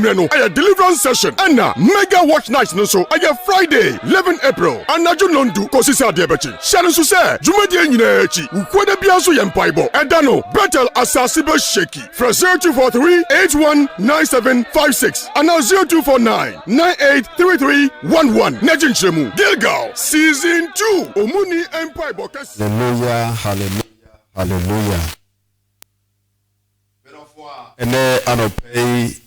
anwumre no aye deliverance session and mega watch night no so aye Friday 11 April anaju nondu kosi sa de bechi share so say dwumadi nyina echi ukwada bia so ye mpaibo eda no Bethel Asasibe Sheki from 0243819756 and 0249983311 Nejinchemu Gilgal season 2 Omuni Empaibo. Hallelujah, hallelujah, hallelujah. Ene anopei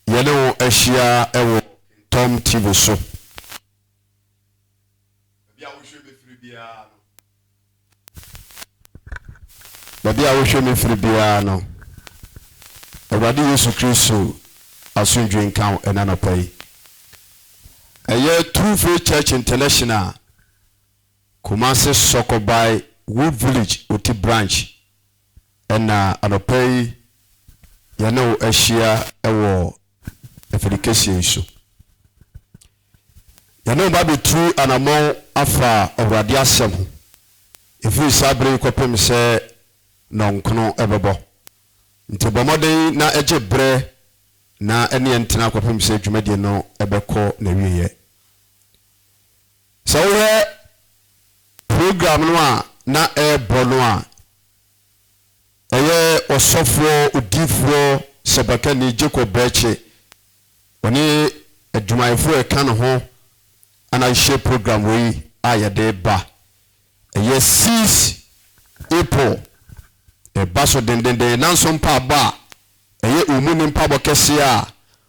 yene eshia ewo Tom TV so. Babi a wo hwe me firi bia no. Awurade Yesu Kristo asundwe nkan ena anopei. Eye True Faith Church International Kumase Sokobai Wood Village Oti branch ena anopei yane eshia ewo efirikesi iso yane ba betu anamon afa Awurade asem efi sabre kopem se nonkono ebebo nti bomoden na ejebre na ene entena kopem se dwumade no ebeko na wiye so we program no na bolo a eye osofo odifo sebakani Jacob Beche oni adwumayefo eka no ho ana share program we ayede ba eye 6 April baso dendende nanso mpa ba eye umuni mpa bokese a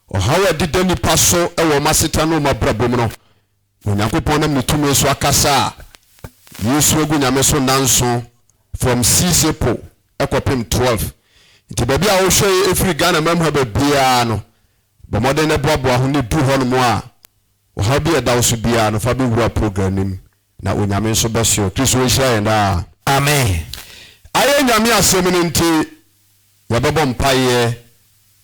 ohawa didani paso ewo maseta no mabrabom no Onyankopɔn na mitumi so akasa Yesu agunyame so nanso from 6 April ekopem 12 nti baby a wo hwe efiri Ghana mamha babia no bomoden na boaboa ho ne du ho no mo a wo ha bi eda wo so bia no fa be wura program nim na onyame so besio Kristo we share na amen aye nyame asem ne nti yabebo mpaye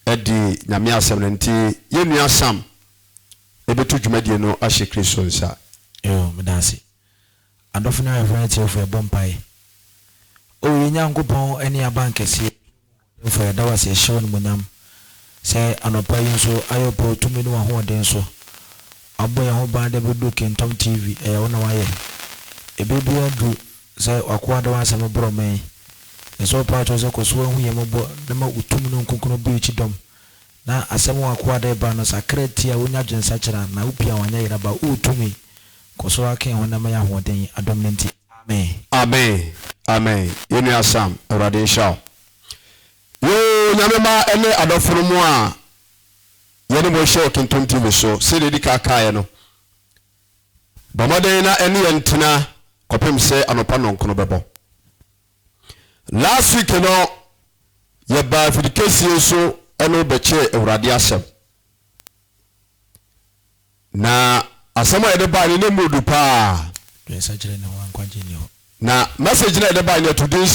edi nyame asem ne nti yenua sam ebetu dwumadie no ahye Kristo nsa yo medase adofuna reference of bompai o Onyankopɔn eni abankese for da was a show no munyam say anopa yinso ayopo tumi no ahoden so aboya ho ba da bedu Kentom TV wona waye ebebu adu say akwada wasem bromen eso pa cho se koso hu yembo na ma utumi no nkonkno bi chidom na asem akwada ba no sakreti a wonya dwensa kira na upia wanya yira ba utumi koso aken ho na ma ya hoden adom nti amen amen amen yenu asam Awurade sha yo nyamema ene adoforo mu a yene mo hye Kentom TV so se de dika kae no bamoden na ene yentena kopem se anopa nonkono bebo last week no ye ba fidikesi so ene beche Awurade asem na asama ye de ba ni mudu pa yesa jire na wankwaje ni ho na message na de ba ni today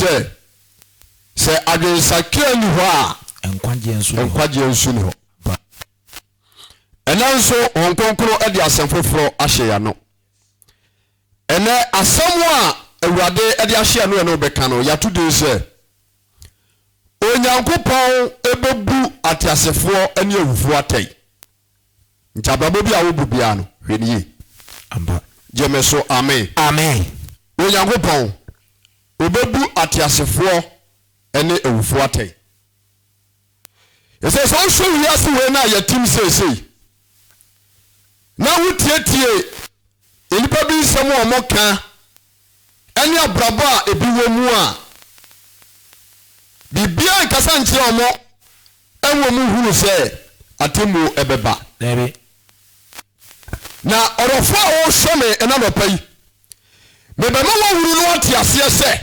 se adwensakra ni ho a enkwaje ensu ni ho enanso honkonkro e de asemfoforo ahye ya no ene asem a Awurade e de ahye ya no ene obeka no ya today se Onyankopɔn ebebu Ateasefoɔ ene Awufoɔ Atɛn ntababo bi a wo bubia no hweniye amba jemeso amen amen Onyankopɔn obebu Ateasefoɔ ene Awufoɔ Atɛn ese so so wi ase we na yatim sesei na wutietie enipa bi nsɛm a moka ene abrabo a ebi wo mu a bibia nkasa nkyere omo enwo mu hunu sɛ atemu ebeba lebe na orofo a wo some ena nopai mebema wo huru no atiase sɛ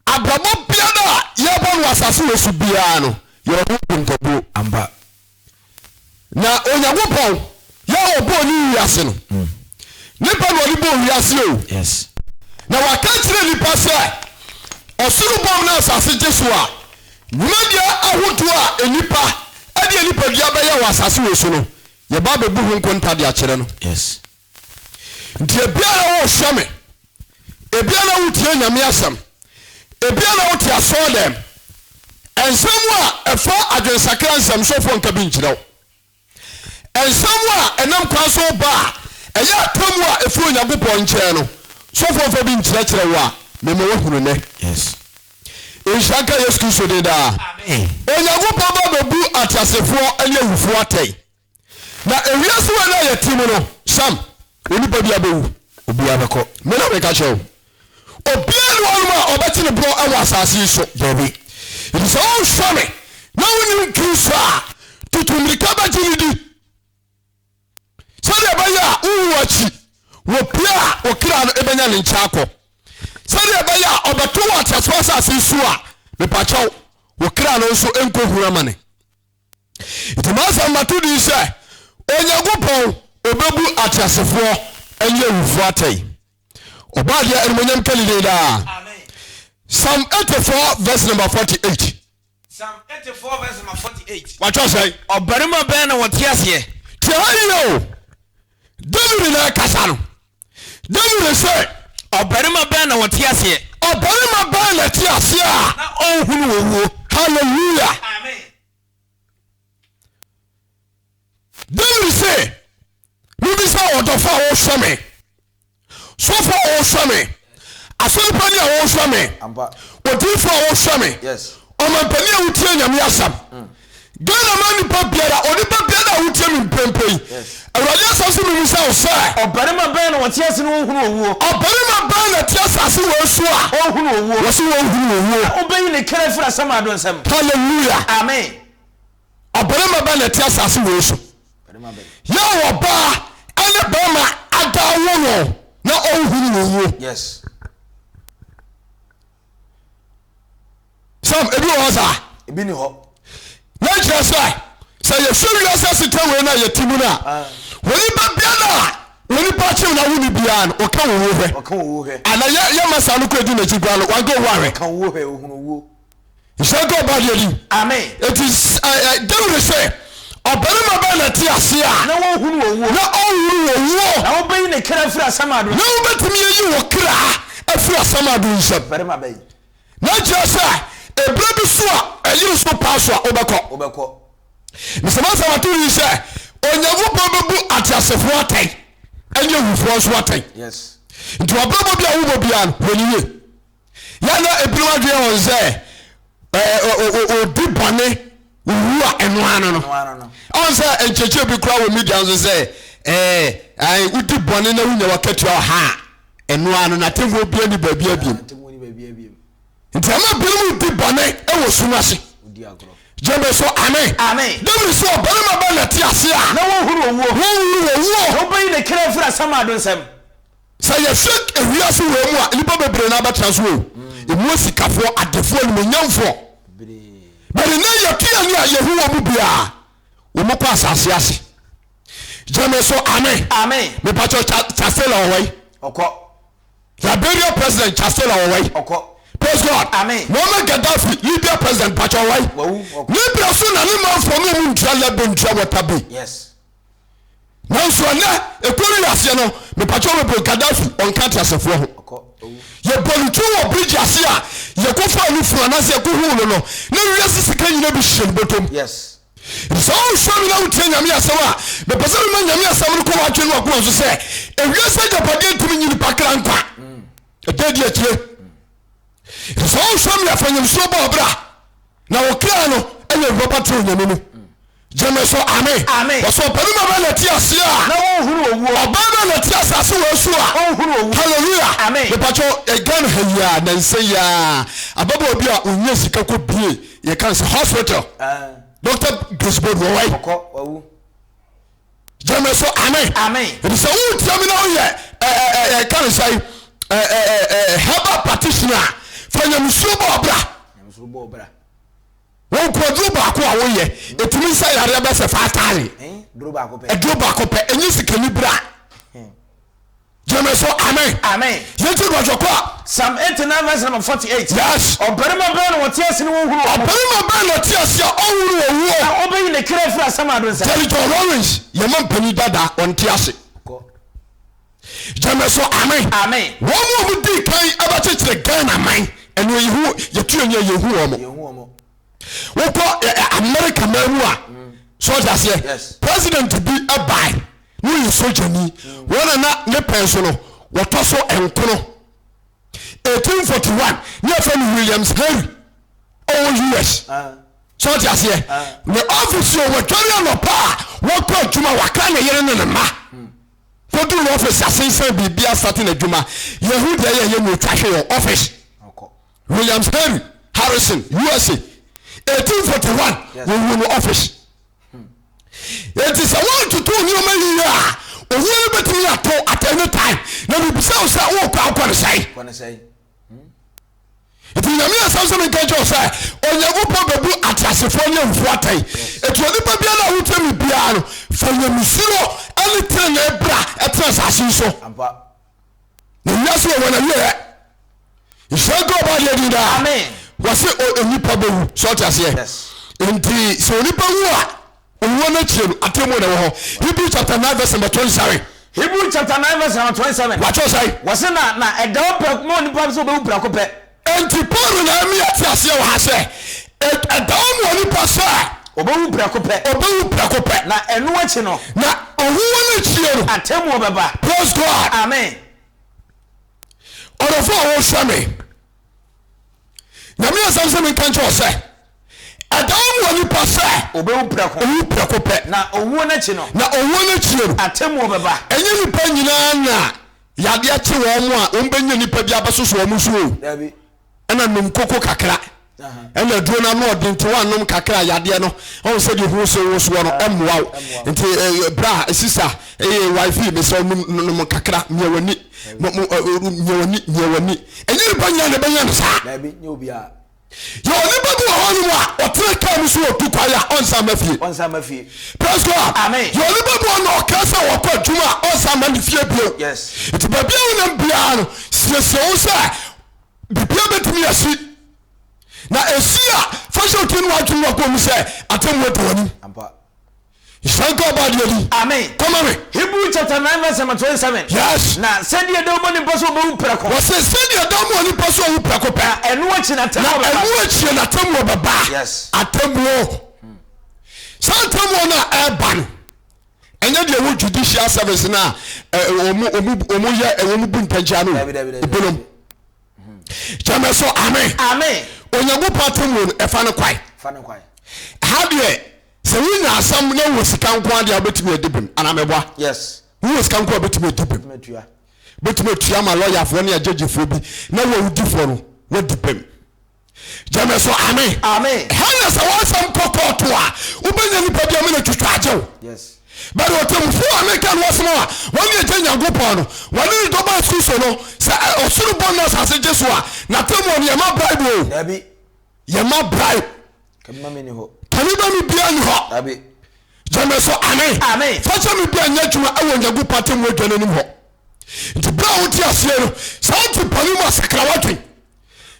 abrabo biada yebo no asase wo su bia no yero ntobo amba na Onyankopɔn ya obo ni wiase no nipa no libo wiase o yes na waka kire nipa sɛ osuru bom na asase jesu a nwadia ahoto a enipa ade enipa dia bɛyɛ wɔ asase wo so no ye ba bebu hu nkonta de akire no yes nti ebiara wo hwame ebiara wo tie nyame asam ebiara wo tie aso dem ensem a efa adwensakra nsem sofo nka bi nkyerɛw ensam a enam kwa so ba eya atam a efu Onyankopɔn nkyɛn no sɔfo bi nkyerɛkyerɛ wa meme wo hunu ne yes Ishaka Yesu Kristo de da amen Onyankopɔn ba bebu Ateasefoɔ anya Awufoɔ atɛn na ewiase wa na yɛtim no sam onipa bi abewu obi abɛkɔ me na me ka kyerɛw obia no wɔn a ɔbɛte ne bro ɛwɔ asase so dabi it is all shame na woni Kristo a tutumrika ba gyidi sɛdeɛ bɛyɛ a wowu akyi wɔ pia a ɔkra no ɛbɛnya ne nkyɛ akɔ sɛdeɛ bɛyɛ a ɔbɛto wɔ Ateasefoɔ asase so a mepakyɛw ɔkra no nso ɛnkɔhuru ama ne nti maasɛm mato di sɛ Onyankopɔn ɔbɛbu Ateasefoɔ ɛnyɛ Awufoɔ atɛn ɔbaadeɛ animonyam kalile daa Psalm 84 verse number 48 Psalm 84 verse number 48 watwa sɛ ɔbarima bɛn na wɔte aseɛ tia hayo David na kasa no David sɛ ɔbarima bɛn na wɔte aseɛ ɔbarima bɛn na te aseɛ a na ɔnhunu wɔwuo hallelujah amen David sɛ bibi sɛ ɔdɔfo a wɔhwɛ me sɔfo a wɔhwɛ me asɔrepani a wɔhwɛ me odifo a wɔhwɛ me ɔmampani a wotie Nyame asɛm Ghana ma nipa biara onipa biara a wotie me mpempei Awurade asɛm so mimi sɛ wo sɛ ɔbarima bɛn na wɔte ase no ɔnhunu wɔwuo ɔbarima bɛn na te asase wɔ so a ɔnhunu wɔwuo wɔse wɔnhunu wɔwuo ɔbɛyi ne kra firi asɛm ado nsɛm hallelujah amen ɔbarima bɛn na te asase wɔ so yɛ wɔ baa ɛne bɛrima ada wo no na ɔnhunu wɔwuo yes sam ebi wɔ hɔ saa ebi ni hɔ na kyerɛ sɛ yɛhwɛ wiase aseta wei no a yɛtimu no a wɔnipa biara a wɔnipa kyew na woni biara no ɔka wo hwɛ ana yɛma saa no kɔdi n'akyi kora no wanka wo hwɛ nhyɛ ka ɔba deɛ di amen ɛti David sɛ ɔbarima bɛn na te ase a na wɔnhunu wɔwuo na wobɛyi ne kra firi asɛm ado na wobɛtumi ayi wɔ kra afiri asɛm ado nsɛm barima bɛyi na kyerɛ sɛ ebire bi so a ɛyere so paa so a wobɛkɔ mesɛmasɛm ato yi sɛ Onyankopɔn bɛbu Ateasefoɔ atɛn ɛnyɛ Awufoɔ nso atɛn nti wabrabɔ bi a wobɔ bia no wɔniye yɛna ebinom adwene wɔn sɛ ɔdi bɔne owu a ɛnoa no ɔn sɛ nkyɛkyɛ bi koraa wɔ media nso sɛ wodi bɔne na wonya wakatua ɔha a ɛnoa no natemfoɔ bia ni baabi abiem nti ɛma binom di bɔne ɛwɔ sum ase gyeme so amen David sɛ ɔbarima bɛ na te ase a na wɔnhunu wɔwuo wobɛyi ne kra firi asɛm ado nsɛm sɛ yɛhwɛ ewiase wɔ mu a nnipa bebree na abɛtena so o ɛmu asikafoɔ adefoɔ nimonyamfoɔ bɛde na yɛtua ne a yɛhu wɔ mu biaa wɔ mu kɔ asase ase gyeme so amen mepakyɛ Chastela wɔwɔi Liberia president Chastela wɔwɔi praise God amen Muammar Gaddafi Libya president pacho wai Libya so na ne manfo no mu ntua lebe ntua watabe yes nanso na ekori ase no me pacho be Gaddafi on ka Ateasefoɔ ho ye bolutu wo bridge ase a ye ko fa no fura na se ko hu no na wiase sika nyina bi hyem botom yes so so mi na utie Nyame asɛm a me pese me Nyame asɛm no ko watwe no akoma so sɛ ewiase japade ntimi nyini pakra nkwa ededi akire so so me afanyem so ba obra na wokra no ɛyɛ roba to Nyame mu gyeme so amen wɔso ɔbarima bɛ na te ase a na wɔnhunu wɔwuo ɔbarima na te asase wɔ so a wɔnhunu wɔwuo hallelujah mepakyɛ ɛgan ha yi a nansa yi a ababa obi a ɔnyɛ sika kɔ bie yɛka sɛ hospital Dr. Grisbod wɔwai gyeme so amen ɛde sɛ wotia me na woyɛ ɛka no sɛ herbal practitioner fanyamsuo bɔ ɔbra wọ́n kọ́ dúró baako a wọ́n yẹ ètùmí nsá yàrá ẹ bẹ́ sẹ́ fàtàlì dúró baako pẹ́ ẹ̀yìn sìkẹ́ni bira jẹ́mi sọ amen yẹn ti gbọ́dọ̀ kọ́ Psalm 89 verse number 48 yes ọ̀bẹ̀rẹ̀mà bẹ́ẹ̀ ni wọ́n ti ẹ̀sìn wọ́n huru ọ̀bẹ̀rẹ̀mà bẹ́ẹ̀ ni wọ́n ti ẹ̀sìn ọ̀hún wọ̀ wọ́ ọbẹ̀ yìí ni kéré fún asẹ́màdùn sẹ́ Jericho Lawrence yẹn mọ̀ mpẹ́ni dada wọ́n ti ẹ̀sìn jẹ́mi sọ amen wọ́n mú di kan ẹ bá kyekyere Ghana man ẹni yehu yẹtu yẹn yehu wọ́n wọ́kọ́ America mẹ́rù a so that's yes. President to be a buy no you soldier ni one na ne penso no woto so enkono 1841 near from Williams Henry US so that's the office we carry no pa wo ko juma waka na yere ne ma for do office asensan bibia starting adwuma yehuda ye no twahwe your office Williams Henry Harrison USA 1841 we will office. It is a one to 2 million or will be at any time. Now we say, oh, I say. If you know something in Kajo say, Onyankopɔn Ateasefoɔ ne Awufoɔ. It will be a who tell me piano for your musiro anything ebra etrasasi so. Nyaso when you you shall go by the leader. Amen. Was it onipa bewu so tiase. Yes. Enti so onipa wu Uwana chenu atemo na wo Hebrew chapter 9 verse number 27. Hebrew chapter 9 verse number 27. What you say? Wase na edawo pe mo ni pa so be upra ko pe. Enti Paul na mi atiase wo ha se edawo mo ni pa so obe upra ko pe. Obe upra ko pe. Na enu achi no. Na ohuwana chenu atemo baba. Praise God. Amen. Orofo wo shame. Na mi asamse mi kan cho say Adam wani pasa obewu prako pe na owo na chi no atemu baba enye nipa nyina na yade achi wo mo a ombenya nipa bi abasoso wo muso dabi ena num koko kakra ena duo na no odin to wanom kakra yade no on se de hu so wo so no emwa nti bra sister wife me so num kakra nyewani enye nipa nyina ne benya no sa dabi nye obi a yo nipa do honu a otre kam so otukwaya onsa mafie praise God. Amen. Yo nipa do no kasa wakwa dwuma onsa mafie bio yes it ba bio na bia no siesie wo sa bibia betimi asi na esia fashion tinu wa dwuma ko mu se atemu to wani ampa you shall go about you. Amen. Come on. Hebrew chapter 9 verse 27. Yes. Na said you don't money pass over prako. Was said you don't money pass over prako pa. Enu achi na temu. Na enu achi na temu baba. Yes. Atemu. Santamu na urban. Enya de wo judicial service na omu ye omu buntancha no. Ibulum. Jame so amen. Amen. Onyankopɔn atemu efa no kwai. Fa no kwai. How do you so we na asam na wo sika nko ade abetimi edibem anamebwa yes wo sika nko abetimi edibem betimi tua ma lawyer fo na judge bi na wo udifo no wo dibem jame so amen amen hana sa wa sam kokko to a ubenya ni padi amena twitwa ajew yes but what them for American was more when you tell Nyankopɔn no when you do ba so no say osuru bonus ase jesu a na temo ne ma bribe dabi ye ma bribe kama me ni ho Kaniba mi bia ni ho. Abi. Jame so amen. Amen. Facha mi bia nya dwuma awo Nyagu patem wo dwane nim ho. Nti bra wo ti ase no, sa ti pani ma sakra watwe.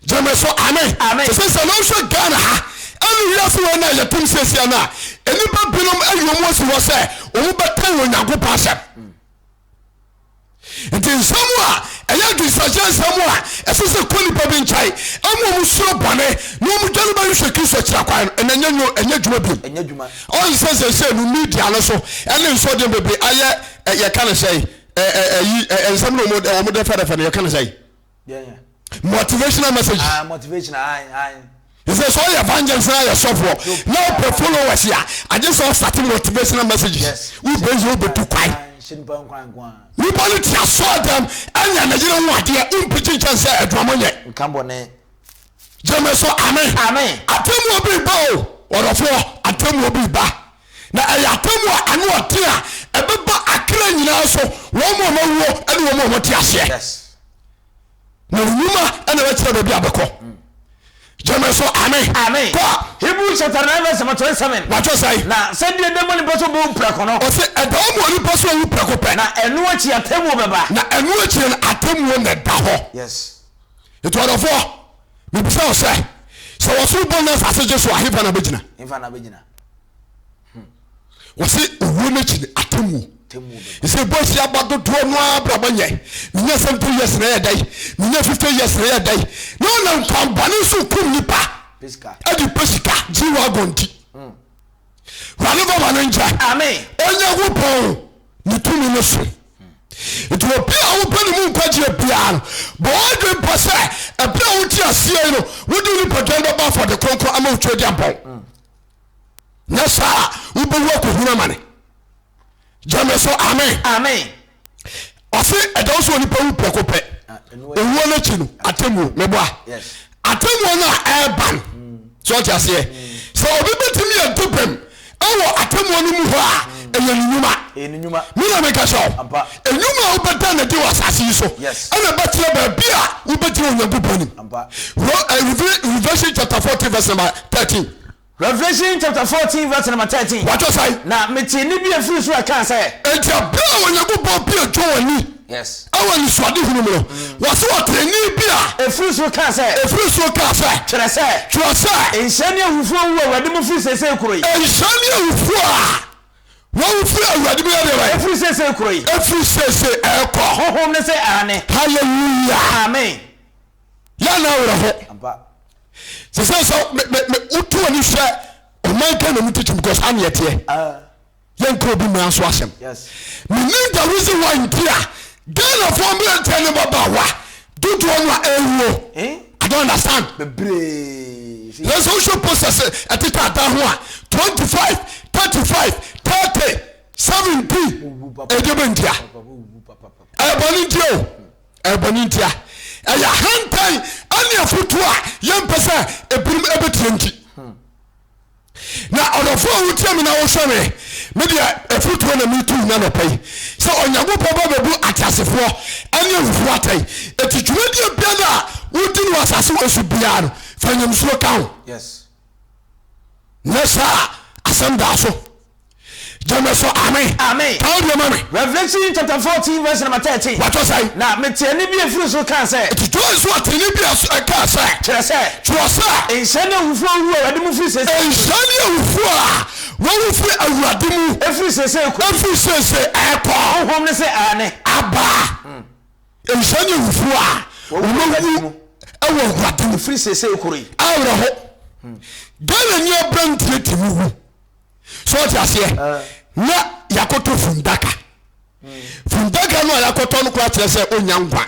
Jame so amen. Amen. Se no so Ghana ha. Ani wi aso na ya tum sesia na. Enipa binom ayomo si wo se, o mu betan wo Nyagu pasem. Nti samwa eya gisaje samwa esese koni pa bi nchai amu musuro bone no mu dwanu ba hwe Kristo kira kwan enya dwuma bi on se no media no so ene nso de bebe aye ye kan say ensam no mo de fere ye kan say motivational message motivational he says all your evangelist now your software now per followers here I just saw starting motivational messages yes. We bring you be too quiet we body to saw them and ya Nigeria no ade impichin chance adwamonye nkambone jeme so amen amen atemu obi ba o orofo atemu obi ba na atemu anu otia ebeba akra nyina so wo mo wo ene wo mo ti ase yes na nyuma ene we tira be abekọ jeme so amen amen Hebrew chapter 9 verse 27 what you say na said the demon person bo prako no o say edawo mo ni person wo prako pe na enu achi atemu beba na enu achi atemu na da ho yes it was for me be say so was so bonus as Jesus ahifa na begina was say owo na chi atemu ise boss ya bado do no abrabanye nya 70 years na ya dai nya 50 years na ya dai no na kwambani so kum nipa pesika adi pesika jiwa gonti Rani baba nenja. Amen. Onyankopɔn ne tumi no so. It will be our penny moon pageant piano. But I do pass a player with your seal. We do not pretend about for the conquer among children. Yes, sir. We will work with money. Jameso, amen. Amen. I say, I don't want to pay Pocope. And one let you Atemu, Meboa. Yes. Atemu na airban. So I say, so we beat me and took him. Oh, Atemu Muha. Enuma mina make show enuma obeta na dey wasase so ana betre ba bia wo betre Onyankopɔn Revelation chapter 14 verse number 13. Revelation chapter 14 verse number 13. What you say? Na meti ni bia free so aka say enti abia Onyankopɔn bia twani. Yes. Awani swade hunu mo wase otreni bia free so ka say kire say enshani Awufoɔ wo awade mo free sese kuroi enshani Awufoɔ One free already be there. Every say koi. Every say eko. Home ne say ane. Hallelujah. Amen. Ya na wo ho. Amba. So me utu ani hwe o man kan na muteach because am yet here. Yen ko bi man so asem. Yes. Me need the reason why you here. Then of 1 million ten baba wa. Do to one ewo. I don't understand. Bebre. Let's also process at it at 25, 35, 30, 70. Edebentia. Ebonintia. Aya hantai ani afutua yempesa ebrim ebetenti. Na odofo wutia me na wo hweme. Me dia afutua na mitu nya no pai. So Onyankopɔn ba bebu Ateasefoɔ ani Awufoɔ atai. Etitwumadie bia na wudi no asase wosu bia no. Fanyam so kan. Yes. Nessa asem da so. Jameso amen. Amen. How do you mean? Revelation chapter 14 verse number 13. What was I? Na me tiani bi free so kan say. It is what tiani bi kan say. Kire say. Kire say. Enshani Awufoɔ wo awade mu free sese. Enshani Awufoɔ wo free awade mu. Free sese ko. Free sese eko. Hom ne say ane. Aba. Enshani Awufoɔ wo wu awo awade mu free sese ko ri. Awro ho. Dala ni abrantie timu. So what you say? Na yakoto fundaka. Fundaka no yakoto no kwa tire say onyankwa.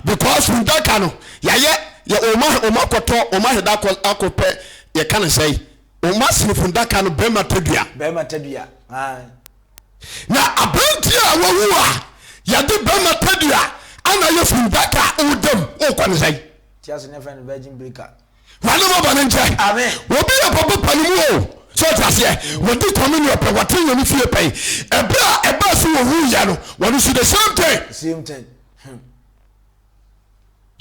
Because fundaka no ya oma koto oma heda akope ye kan say oma sin fundaka no bema tadua. Na abrantie a wawu a ya de bema tadua ana ye fundaka udem o kwan say. Tiaso ne friend virgin breaker. Wale mo banenje. Amen. Obi e papa panimu o. So that's here. When they come in your pay, what thing you feel pay? A bus who ya no. When you see the same thing. Same thing.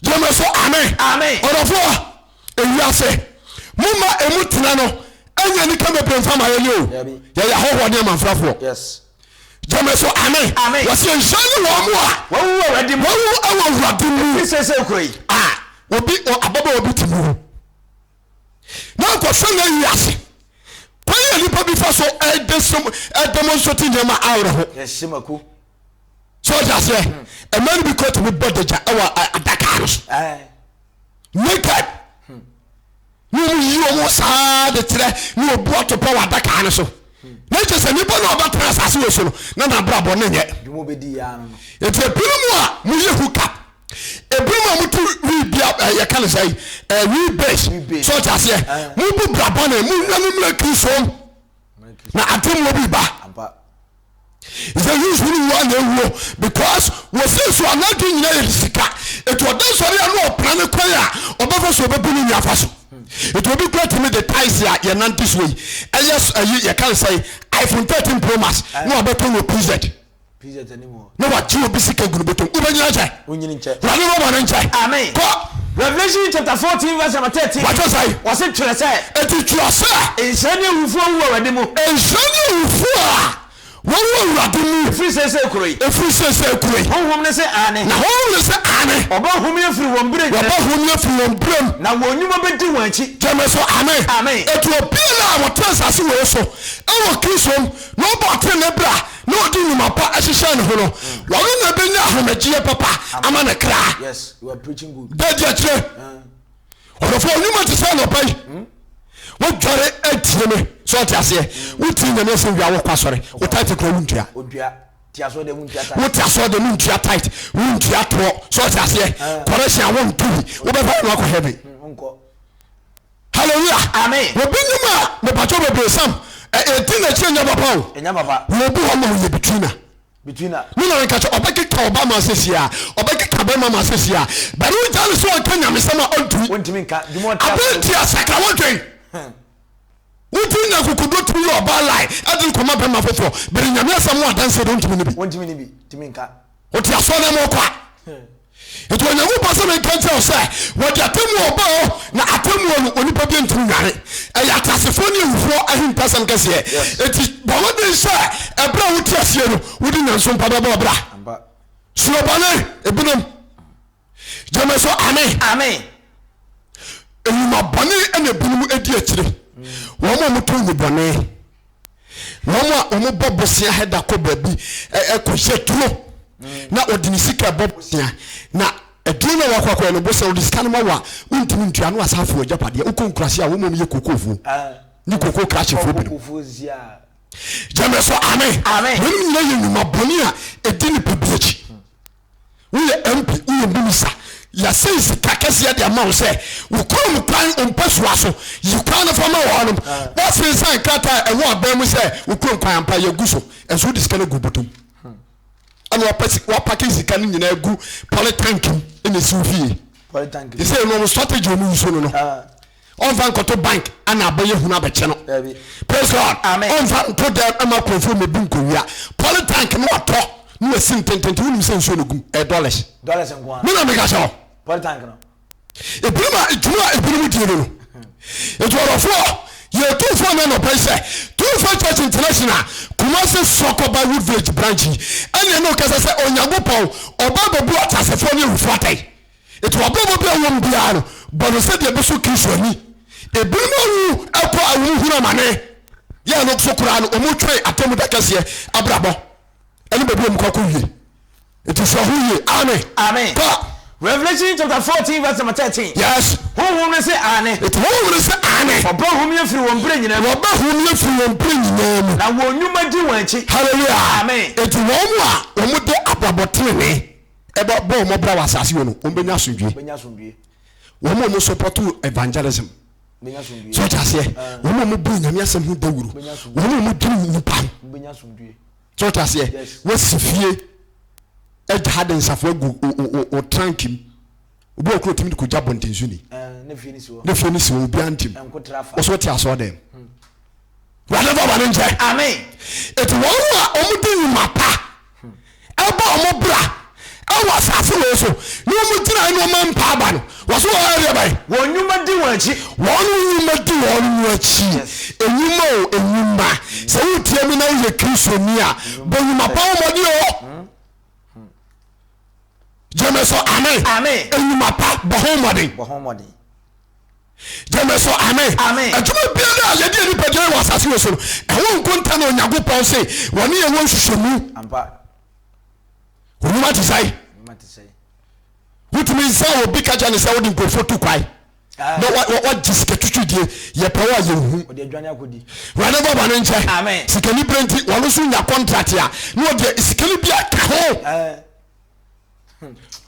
Jameso amen. Amen. Orofo. And you say, Muma emutinano. Anya ni kame pe mfama yelio. Ya ho ne manfrafo. Yes. Jameso amen. Amen. Wasi enshani wo mo a. Wo already mo awurade mu. Fi say kroi. Obi ababa obi timu. Na ko hwe na yiase. Pay ni pa bi fa so demonstrating them out ho. Yes, Shimaku. So just say a man be caught with bodaja our adakaros. Naked. You almost the tre you brought to power adakano so. Nature say nipa no about transaction so na na bra bo ne ye. You mo be di ya no. It e pinu a mu ye hook up. Ebima mutu we bia ya kan say we base so just say mu bu brabone mu nanu mleki so na atem obi ba is a usually one because we say so anadu nyina yesika it was then sorry no plan kwaya obafa so obebuni nyafa so it will be great to me the ties ya nan this way yes you can say iPhone 13 Pro Max no obeto no PZ anymore. No what you be sick group to Ubanya. Amen. Revelation chapter 14 verse number 13. What was I? Was it to say? It is to say. Enshani Awufoɔ wo awade mu. Enshani Awufoɔ wo awade mu. Free say kuroi. Free say kuroi. Hom ne say ane. Na hom ne say ane. Oba hom ye free won brem. Oba hom ye free won brem. Na wonyuma bedi wanchi. Jameso amen. Amen. It will be la what transaction we so. Ewo kisom no bote ne bra. No di ni mapa ashisha ne ho no. Wo na benya ahomagie papa ama ne kra. Yes, you are preaching good. Daddy akire. Orofo onyuma ti say no pai. Wo dware atie me. so Atiase wuti nyame se wia wo kwasore wo tight kro wuntua Tiaso de wuntua tight wo tiaso de wuntua tight wuntua to so Atiase correction won tuli wo be fa no akọ heaven hallelujah amen wo binyuma me pacho be sam eti na chi nya papa o enya papa wo bu ho ma wo between no na nka cho obekeka obama sesia obekeka be mama sesia but we tell so kan nyame sama ontu wontimi nka dimo ta abenti asaka wotwen wontimi na kukudo tumi oba lie adin koma be mafofo but nyame asama adanse don tumi ni bi wontimi ni bi timi nka oti aso na mo kwa eto nyamu pasa me kan tell say what atemu oba o na atemu no onipa bi ntumi nware Ateasefoɔ ne Awufoɔ ahimpasam kase eti bawo de sha ebra wuti asie no wudi nyanso mpada ba bra suro bane ebinom jameso amen enuma bane ene ebinom edi akire wo mo to ni bane wo mo bobosia heda ko babi ekohye tulo na odini sika bobosia na edina wakwakwa no bosa odiskana mawa untimi ntua no asafo agapade ukonkrase a wo mom ye kokofu ni koko krashe fo bi jameso amen woni nyina ye nyuma boni a edini pebiechi wo ye MP wo ye minister ya sense kakese ya de amawo se wo krom plan ompasoa so yi kwan fo ma wo no wo sense kata ewo abam se wo krom kwan ampa ye guso enso diskana gubotum ana wapaki zika ni nyina egu polytank ene sufie polytank they say no strategy onu uso no on van koto bank ana abaye hunu abeche no praise God on van to dem ama confirm me bunko wia polytank no ato no asin tententi wonu se nso no gum dollars nko me na me ga so polytank no ebirima die no etorofo ye two for no pese two for church international Kumasi Sokoba Wood Village branch and no kasa say Onyankopɔn oba babu Ateasefoɔ ne Awufoɔ atai it wa babu bi awon biaro but say de beso Kristo ni ebirima wu akɔ awuhuru amane ya no so kura no omotwe atemu da kase abrabɔ ɛne babu mu kɔkɔ wie it is so wie amen Revelation chapter 14 verse number 13. Yes. Who will say ane? It will say ane. Oba whom you free one bring na. Oba whom you free one bring na. Na wo nyuma di wanchi. Hallelujah. Amen. It won a omo de ababotene. Eba bo mo bra wasase wo no. Ombenya asundwe. Benya asundwe. Wo mo support evangelism. Benya asundwe. So just here. Wo mo bu nyame asem hu dawuru. Wo mo diri nipa. Benya asundwe. So just here. Wo sifie hadden safo gu o trankim obi okro timi ko jabon tensuni ne fie ni so obi antim o so ti aso dem whatever one nje amen it won a omudi mapa eba omobra awa safo lo so ni omudina ni o man pa ba no wo so area bai won nyuma di wanchi won nyuma di won wachi enyuma se utie mi na ye Kristo ni a bo nyuma pa omodi o Jameso amen enyuma pa bohomodi Jameso amen atuma bia na ye di ni pede wa asase wo so no ewo nkonta na Onyankopɔn se woni ye won hwehwemu ampa woni mati sai wutumi nsa obi ka ja ne se wodi nkofo tu kwai no what disike tutudie ye pa wa ye hu odi adwane akodi wana baba no nche amen sikani brenti wono so nya contract ya no odi sikani bia ka ho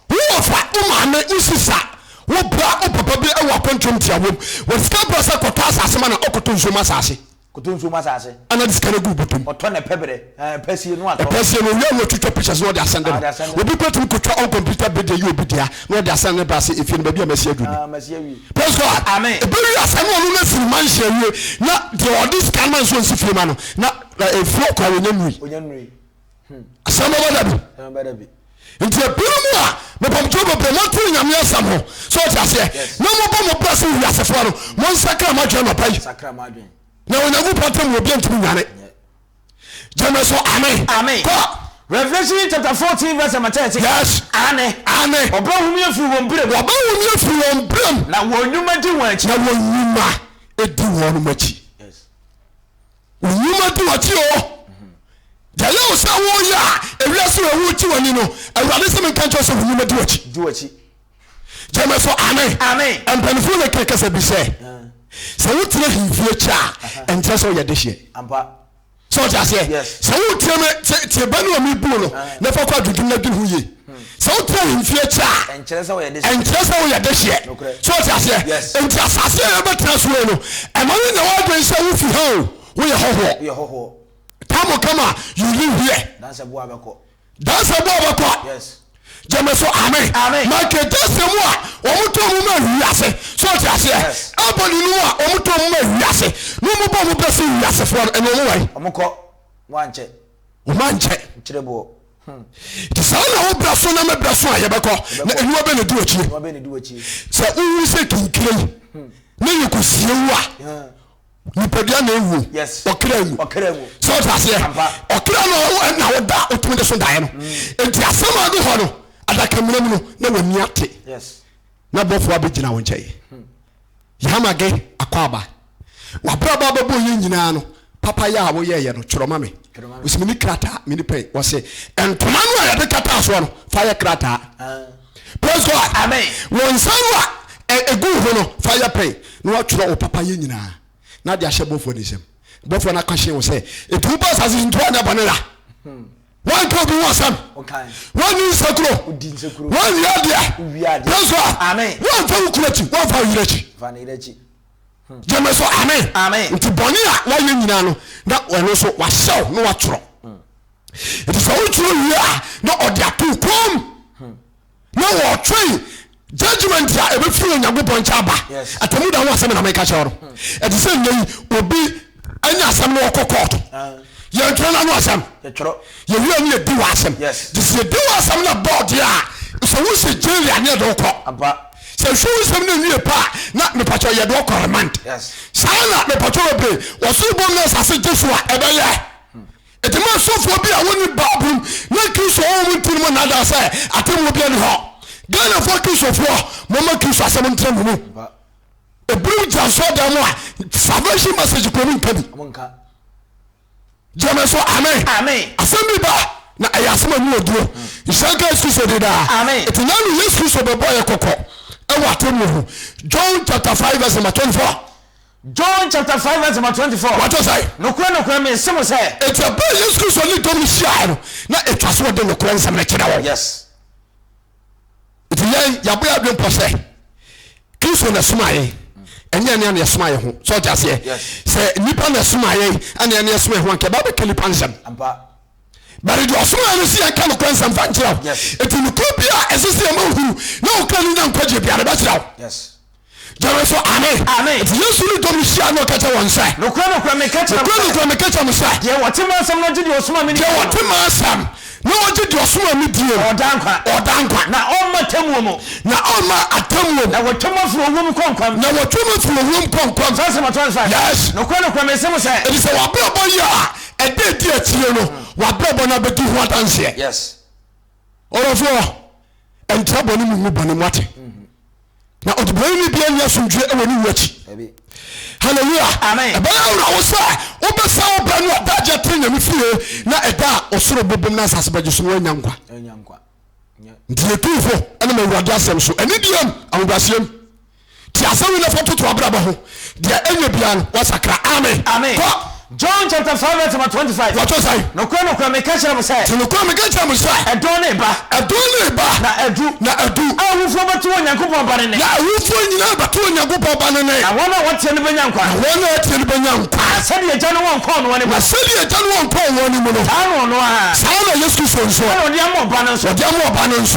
wo fa umane usisa wo bra o papa bi e wa kontrom tia wom wo ska bra sa kota asase ma na okoto nsoma asase ana diskane gu botum oto na pebre pesie no ato pesie no wi wo twitwa pictures no de asende obi kwatum kotwa on computer be dey obi dia no de asende ba se efie no ba bia masia aduni masia wi praise God amen e be wi asende no na firi man hia wi na de odi scan man so nsi firi ma no na efro kwa onyanui asende ba dabi nti ebinom a mepamto bobe montri nyame asam ho so tiase na mo bra se wi asefo no mo nsakra madwe no pai na Onyankopɔn tem obi antimi nyane Jameso amen Revelation chapter 14 verse 13. Yes. Amen. Oba humi afiri won brem. Na won nyuma di wanchi. Edi won machi. Yes. Nyuma di wachi o. Jaya o sa wo ya, ewiase wo chi woni no. Awurade se men kan cho so nyuma di wachi. Di wachi. Jameso amen. Amen. Empanifo le keke se bi se. So what tell him future and tell so your dish. Ampa. So just yes. So what tell me to Banu me bulo. Never quite to do who ye. So tell him future and tell so your dish. And tell so your dish. So just yes. And just as you ever transfer. And when the water is so if you home, we are ho. Tamo kama you live here. That's a boabako. That's a boabako. Yes. Jameso amen. Amen. Make test moi. Omuto mu ma wiase. So just yes. Aboni nuwa omuto mu ma wiase. No mo bo mo pese wiase for eno mo wai. Omukọ wanche. O manche. Chirebo. Ti sa na wo braso na me braso ayebeko. Na enu obe ne du achi. Obe ne du achi. So wu se kinkire. Na yekusie wa. Nipadia na ewu. Yes. Okra ewu. So just here. Okra no na wo da otumde so dan no. Enti asama do ho no. Adaka munam no na wani ate. Yes. Na bofo abegina won chai. Yamage akwaba. Wa braba babo yin nyina no. Papa ya wo ye no choroma me. Usimi ni krata mini pay. Wo se entoma no ya de kata so no. Fire krata. Praise God. Amen. Won sanwa egu ho no fire pay. No wa choro o papa yin nyina. Na dia hye bofo ni sem. Bofo na kwahye wo se etu pass as into na banela. One could be awesome. Okay. One is a crow. One yadia. That's what. Amen. One for Kureti. One for Yurechi. Vanirechi. Jameso. Amen. Amen. Into Bonia. Why you know that one also was so no true. It is all true. Yeah. No, or they are too come. No, or tree. Judgment ya every few in your point chaba. Yes. At the middle of some American show. At the same day will be any some more court. You turn on wasam. You really do wasam. Yes. This is do wasam na board ya. So we say jail ya near doko. Aba. So show some new pa. Not me pacho ya doko remand. Yes. Sana me pacho be. Wasu bonus as Joshua ebe ye. It man so for be a one babroom. Na kiso o mu tin mo na da say. Atem wo be ni ho. Ghana for kiso for. Mama kiso asem ntram mu. A bridge and so dem wa. Salvation message ko mu nkabi. Amonka. Jameso amen. Amen. Asemi ba na ayasema mu oduo. Isaka Yesu de da. Amen. It na no Yesu so be boy kokko. E wa temu. John chapter 5 verse 24. John chapter 5 verse 24. What was I? No kura me semo say. It's a boy Yesu so ni domi share. Na etwa so de no kura nsam na kira wo. Yes. It yan ya boy adwen pose. Kristo na sumaye. Enya ne yesoma ye ho so just here say nipa na soma ye anya ne yesoma ho anke ba be kali pansam ampa bari do soma no si anka no kwansam fa nkira eti no kopia esisi e ma hu na o kan na nkwaje bia ba kira yes Jameso amen amen eti Yesu ni do mi sia no kacha won sai no kwa me kacha mo sai ye wote ma sam no gidi osoma mi ye wote ma sam no gidi osoma mi die odankwa na o ma temu mo na o ma atemu na wote ma furo wom konkwam na wote ma furo wom konkwam sai ma 25 yes no kwa me sem sai eti se wa bra boy a e de di atire no wa bra boy na be di ho adanse yes orofo entra boni mu boni mwate na odubani bia nya sunjue e woni wachi hallelujah amen ba na wo sa obesa obra no daje tenya mi fie na eda osoro bobom na asase baje so wanyankwa ndiye tufo ene ma wurade asem so eni diam awudasem ti asawi na foto to abraba ho dia enye bia no wasakra amen amen John chapter 5 verse 25. What was I? No kwa me catch am say. No kwa me catch am say. Edone ba na edu. Awufoɔ bɛto Onyankopɔn ba ne ne. Na awufoɔ nyina bɛto Onyankopɔn ba ne ne. Na wɔn a wɔte ne benya nkwa. Sɛde agya no wɔn kɔɔ no wɔn ne mu. Sɛde agya no wɔn kɔɔ wɔn ne mu no. Saa no a. Saa na Yesu Kristo nso. Ɔde amɔ ba no nso.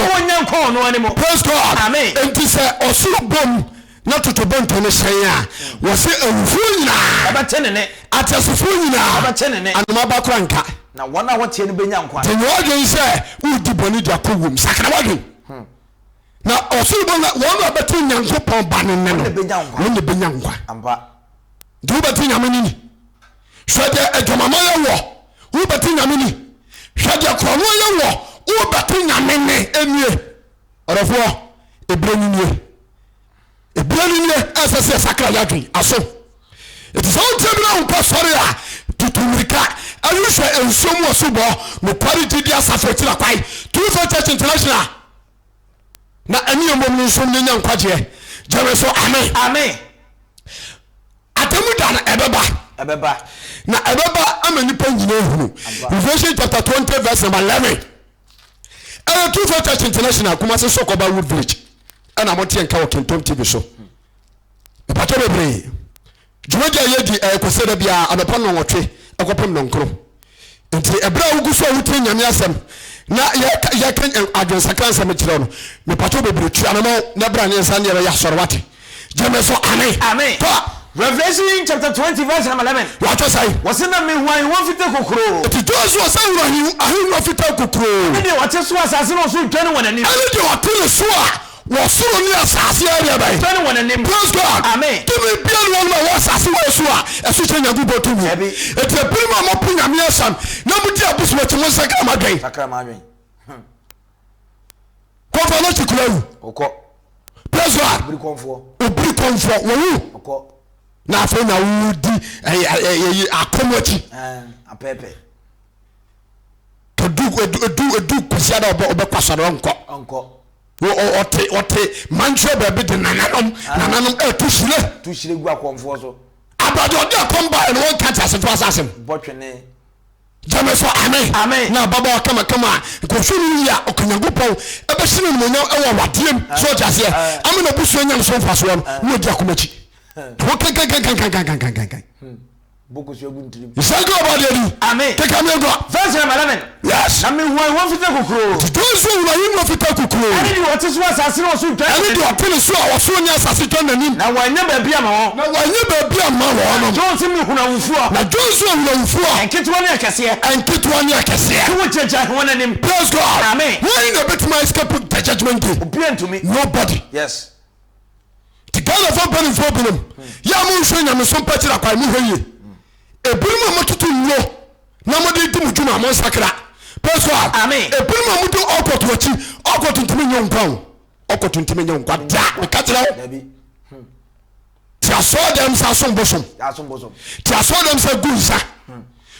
Wɔn kɔɔ no wɔn ne mu. Praise God. Amen. Enti sɛ ɔsoro bom na toto bento ne hyen a wo se awufoɔ nyina. Abɛte ne. Ateasefoɔ nyina. Abɛte ne. Anoma ba kora nka. Na wɔn a wɔte ne benya nkwa. Te wɔdwen sɛ wudi bɔne de akɔwom. Sakra wɔdwen. Na osuru bona wonu abeti Onyankopɔn ba ne no ne benya nkwa ampa du beti nyame ni hwede adwamama ye wo wo beti nyame ni hwede krono ye wo wo beti nyame ne enie orofo ebrani ni asase sakra yadwen aso eti so tebra unpa sori a tutumrika ayuhwe ensom wo so bo no quality dia safetira kwai True Church International na ani omom nso ne nyankwaje Jameso amen ebeba na ebeba ama nipa nyina ehunu Revelation chapter 20 verse number 11 True Faith Church International kuma se Sokoba Wood Village ana motie nka Kentom TV so epato bebre jumaja yedi kweseda bia anopa no nwotwe ekopem no nkro nti ebra uguso awuti nyame asem na ya kan adwensakran se mekire no mepato bebre tu anamo na bra ne nsa ne ya sorwate jemeso amen Revelation chapter 20 verse 11. What was I? Wasn't me why one fit kokro. It does was I fit kokro. Any what is was as no so 21 and any what is so was so near Sassi area by 21 and praise God. Amen. To me be one was Sassi was so a switching a good to me. It's a prima moping a mere son. Nobody abus what you want Sacramagain. Confer to Crow. Praise God. Be comfort. Na afọ na wudi akomochi apepe to do kwasiada obekwasoro nko ote mancho bebe de nananom tushire gu akomfo so abado de akomba en won kata asefo asasem botwene jameso amen na baba kama ko shuru ya okunyankopon ebe shinu mo nya ewo wadiem so jase amena busu nyam so mfaso no di akomochi Boku shogun trim. You say go about it. Amen. Take a go. Verse 11. Yes. Na me one fit kokro. Those who are in fit kokro. Any what is was as no so twa. Any do appeal so was so nya asase twa nanim. Na wanya ba bia ma ho. Na wanya ba bia ma ho no. Jones mi huna Awufoɔ. Na Jones huna Awufoɔ. Enketwa ne akese. Who checha ho nanim. Praise God. Amen. Why in the bit my escape the judgment day? Obi to me. Nobody. Yes. The God of burning for them. Ya mo hwe nya me so mpachira kwa mi hwe. Ebirima motutu nwo na mode di mudwuma mo sakra. Praise God. Amen. Ebirima mudu okotochi okotuntimi nyonkwan. Okotuntimi nyonkwan da. Ka tira. Ti aso dem sa sombosom. Ti aso dem sa gunsa.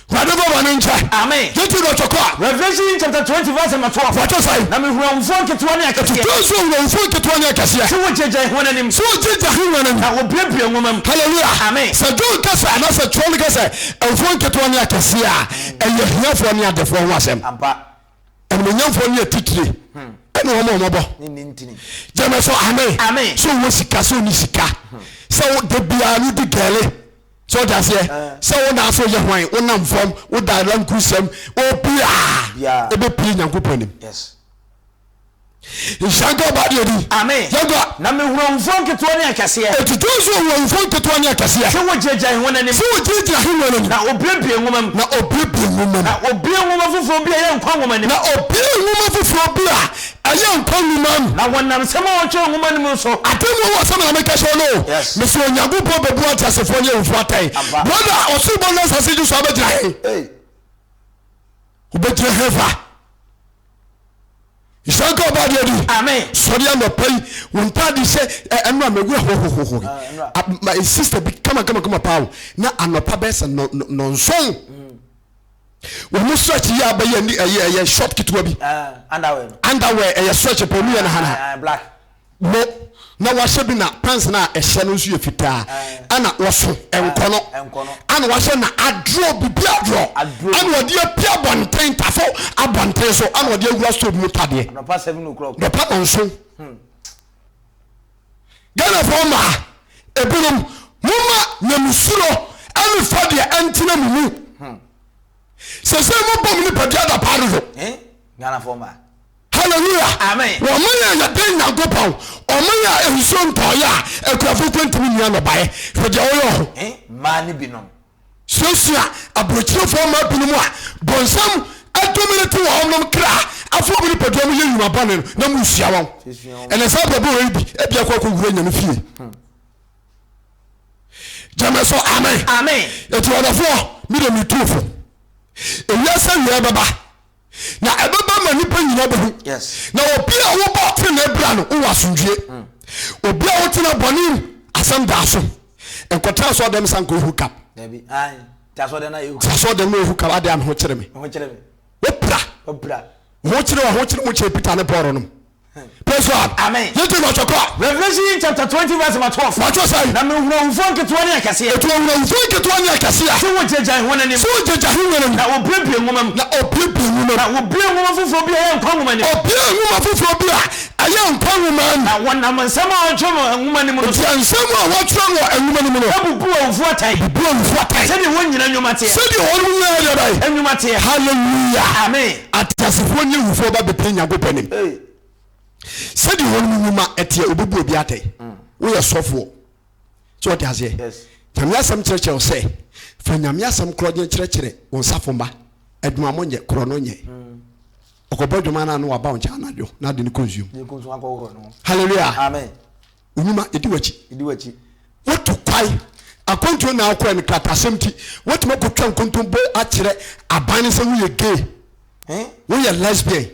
Whatever one inch. Amen. Get to the chokwa. Revelation chapter 20 verse 12. What was I? Na me hu Awufoɔ ketewa ne akese. Those who are for ketewa ne akese. So wo checha ho nanim. So jeja ho nanim. Na obiabia nwomam. Hallelujah. Amen. So do kasa na se twon kasa. Awufoɔ ketewa ne akese a eye hiafo ne adefo ho asem. Ampa. Emunyamfo ne atitire. Ene ho mobo. Ni ntini. Jemeso amen. So wo sika so ni sika. So de bia ni di gele. So that's here. So na so ye hwan, wo nam fom, wo da rankusem, o bia. Ebe pii Nyankopɔn nim. Yes. Ishango ba de di. Amen. Yago na me hu Awufoɔ ketewa ne akese. Etutuzo wo Awufoɔ ketewa ne akese. So wo jeja ho nanim. So wo jeja ho nanim. Na obiabia nwomam. Na obiabia nwomam. Na obia nwoma fufuo bia ye nkwa nwoma nim. Na obia nwoma fufuo bia aye nkwa nwomam. Na wonam sema wo twa nwoma nim so. Atemu wo sema na make sure no. Me so Onyankopɔn bebu Ateasefoɔ ne Awufoɔ atai. Brother osubo na sase ju so abegyina. Hey. Obegyina hefa. Ishango ba de di. Amen. Sorry am pay won tadi say enu amegura ho. My sister be come power. Na anopa besa no nson. We must search ya ba ye shop kitwa bi. Underwear e search pe mu ya na hana. Black. Mo na wahye bi na pants na ehye no nso ye fitaa. Ana woso enkono. Ana wahye na adro bibi adro. Ana wode apia bonten tafo abonten so ana wode awura so mu tade. No past 7 o'clock. The part on so. Gana forma ebunum muma nyamusuro ani fade antina mu. Se mo bom ni padia da paro. Gana forma. Hallelujah. Amen. Wo manya ya den Nyankopɔn. O manya ehunso ntoya ekafo kwentimi nia no bae. Fode wo yo. Ma ni binom. Sosia abrochirefo ma binom a bonsam adomine to wo nom kra afo bi padua mu ye nwuma bane na mu hia won. Ene sa babo we bi e bia kwa wura nya no fie. Jameso amen. Etu odafo mi de mi tufo. Ewiasa wi baba. Na ebeba ma nipa nyina behu. Yes. Na obi a wo ba te na ebra no wo asundwe. Obi a wo te na bonim asam da so. Enkota so dem sanko hu kap. Debi. Ai. Ta so dem na hu. Ta so dem hu kap ade an ho kire me. Ho kire me. Opra. Ho kire mo kire Peter ne Paul no. Praise God. Amen. Yete no chokwa. Revelation chapter 20 verse 12. Wacho sai. Na me Awufoɔ nketewa ne akɛse. Etu Awufoɔ nketewa ne akɛse a. So wo jejan ho nanim. So jejan ho nanim. Na obrepie nwoma mu. Na obrepie nwoma. Na obie nwoma foforɔ bi a nkwa nwoma nim. Obie nwoma foforɔ bi a ayɛ nkwa nwoma nim. Na wonam nsɛm a ɔtwe nwoma nim no. Nsɛm a wɔtwe nwoma nim no. Ebubu Awufoɔ tan. Ebubu Awufoɔ tan. Sɛde wɔn nyina nwoma teɛ. Sɛde wɔn nyina yɛ dai. Nwoma teɛ. Hallelujah. Amen. Ateasefoɔ ne Awufoɔ ba bepɛ Nyankopɔn nim. Sɛde wɔn nwoma ɛteɛ obubu obi atɛ. Wo yɛ sɔfoɔ. So what has here? Yes. Nyame asɛm kyerɛkyerɛ sɛ fa Nyame asɛm korɔ de kyerɛkyerɛ wɔn safomba adwuma mo nyɛ korɔ no nyɛ. Ɔkɔbɔ dwuma na no waba wɔn kyana adwo na de ne konsume. Hallelujah. Amen. Unuma edi wachi. What to kwai akonto na akɔ ne kratasɛm ti what mo kotwa nkontombo akyerɛ aban sɛ wo yɛ gay. Wo yɛ lesbian.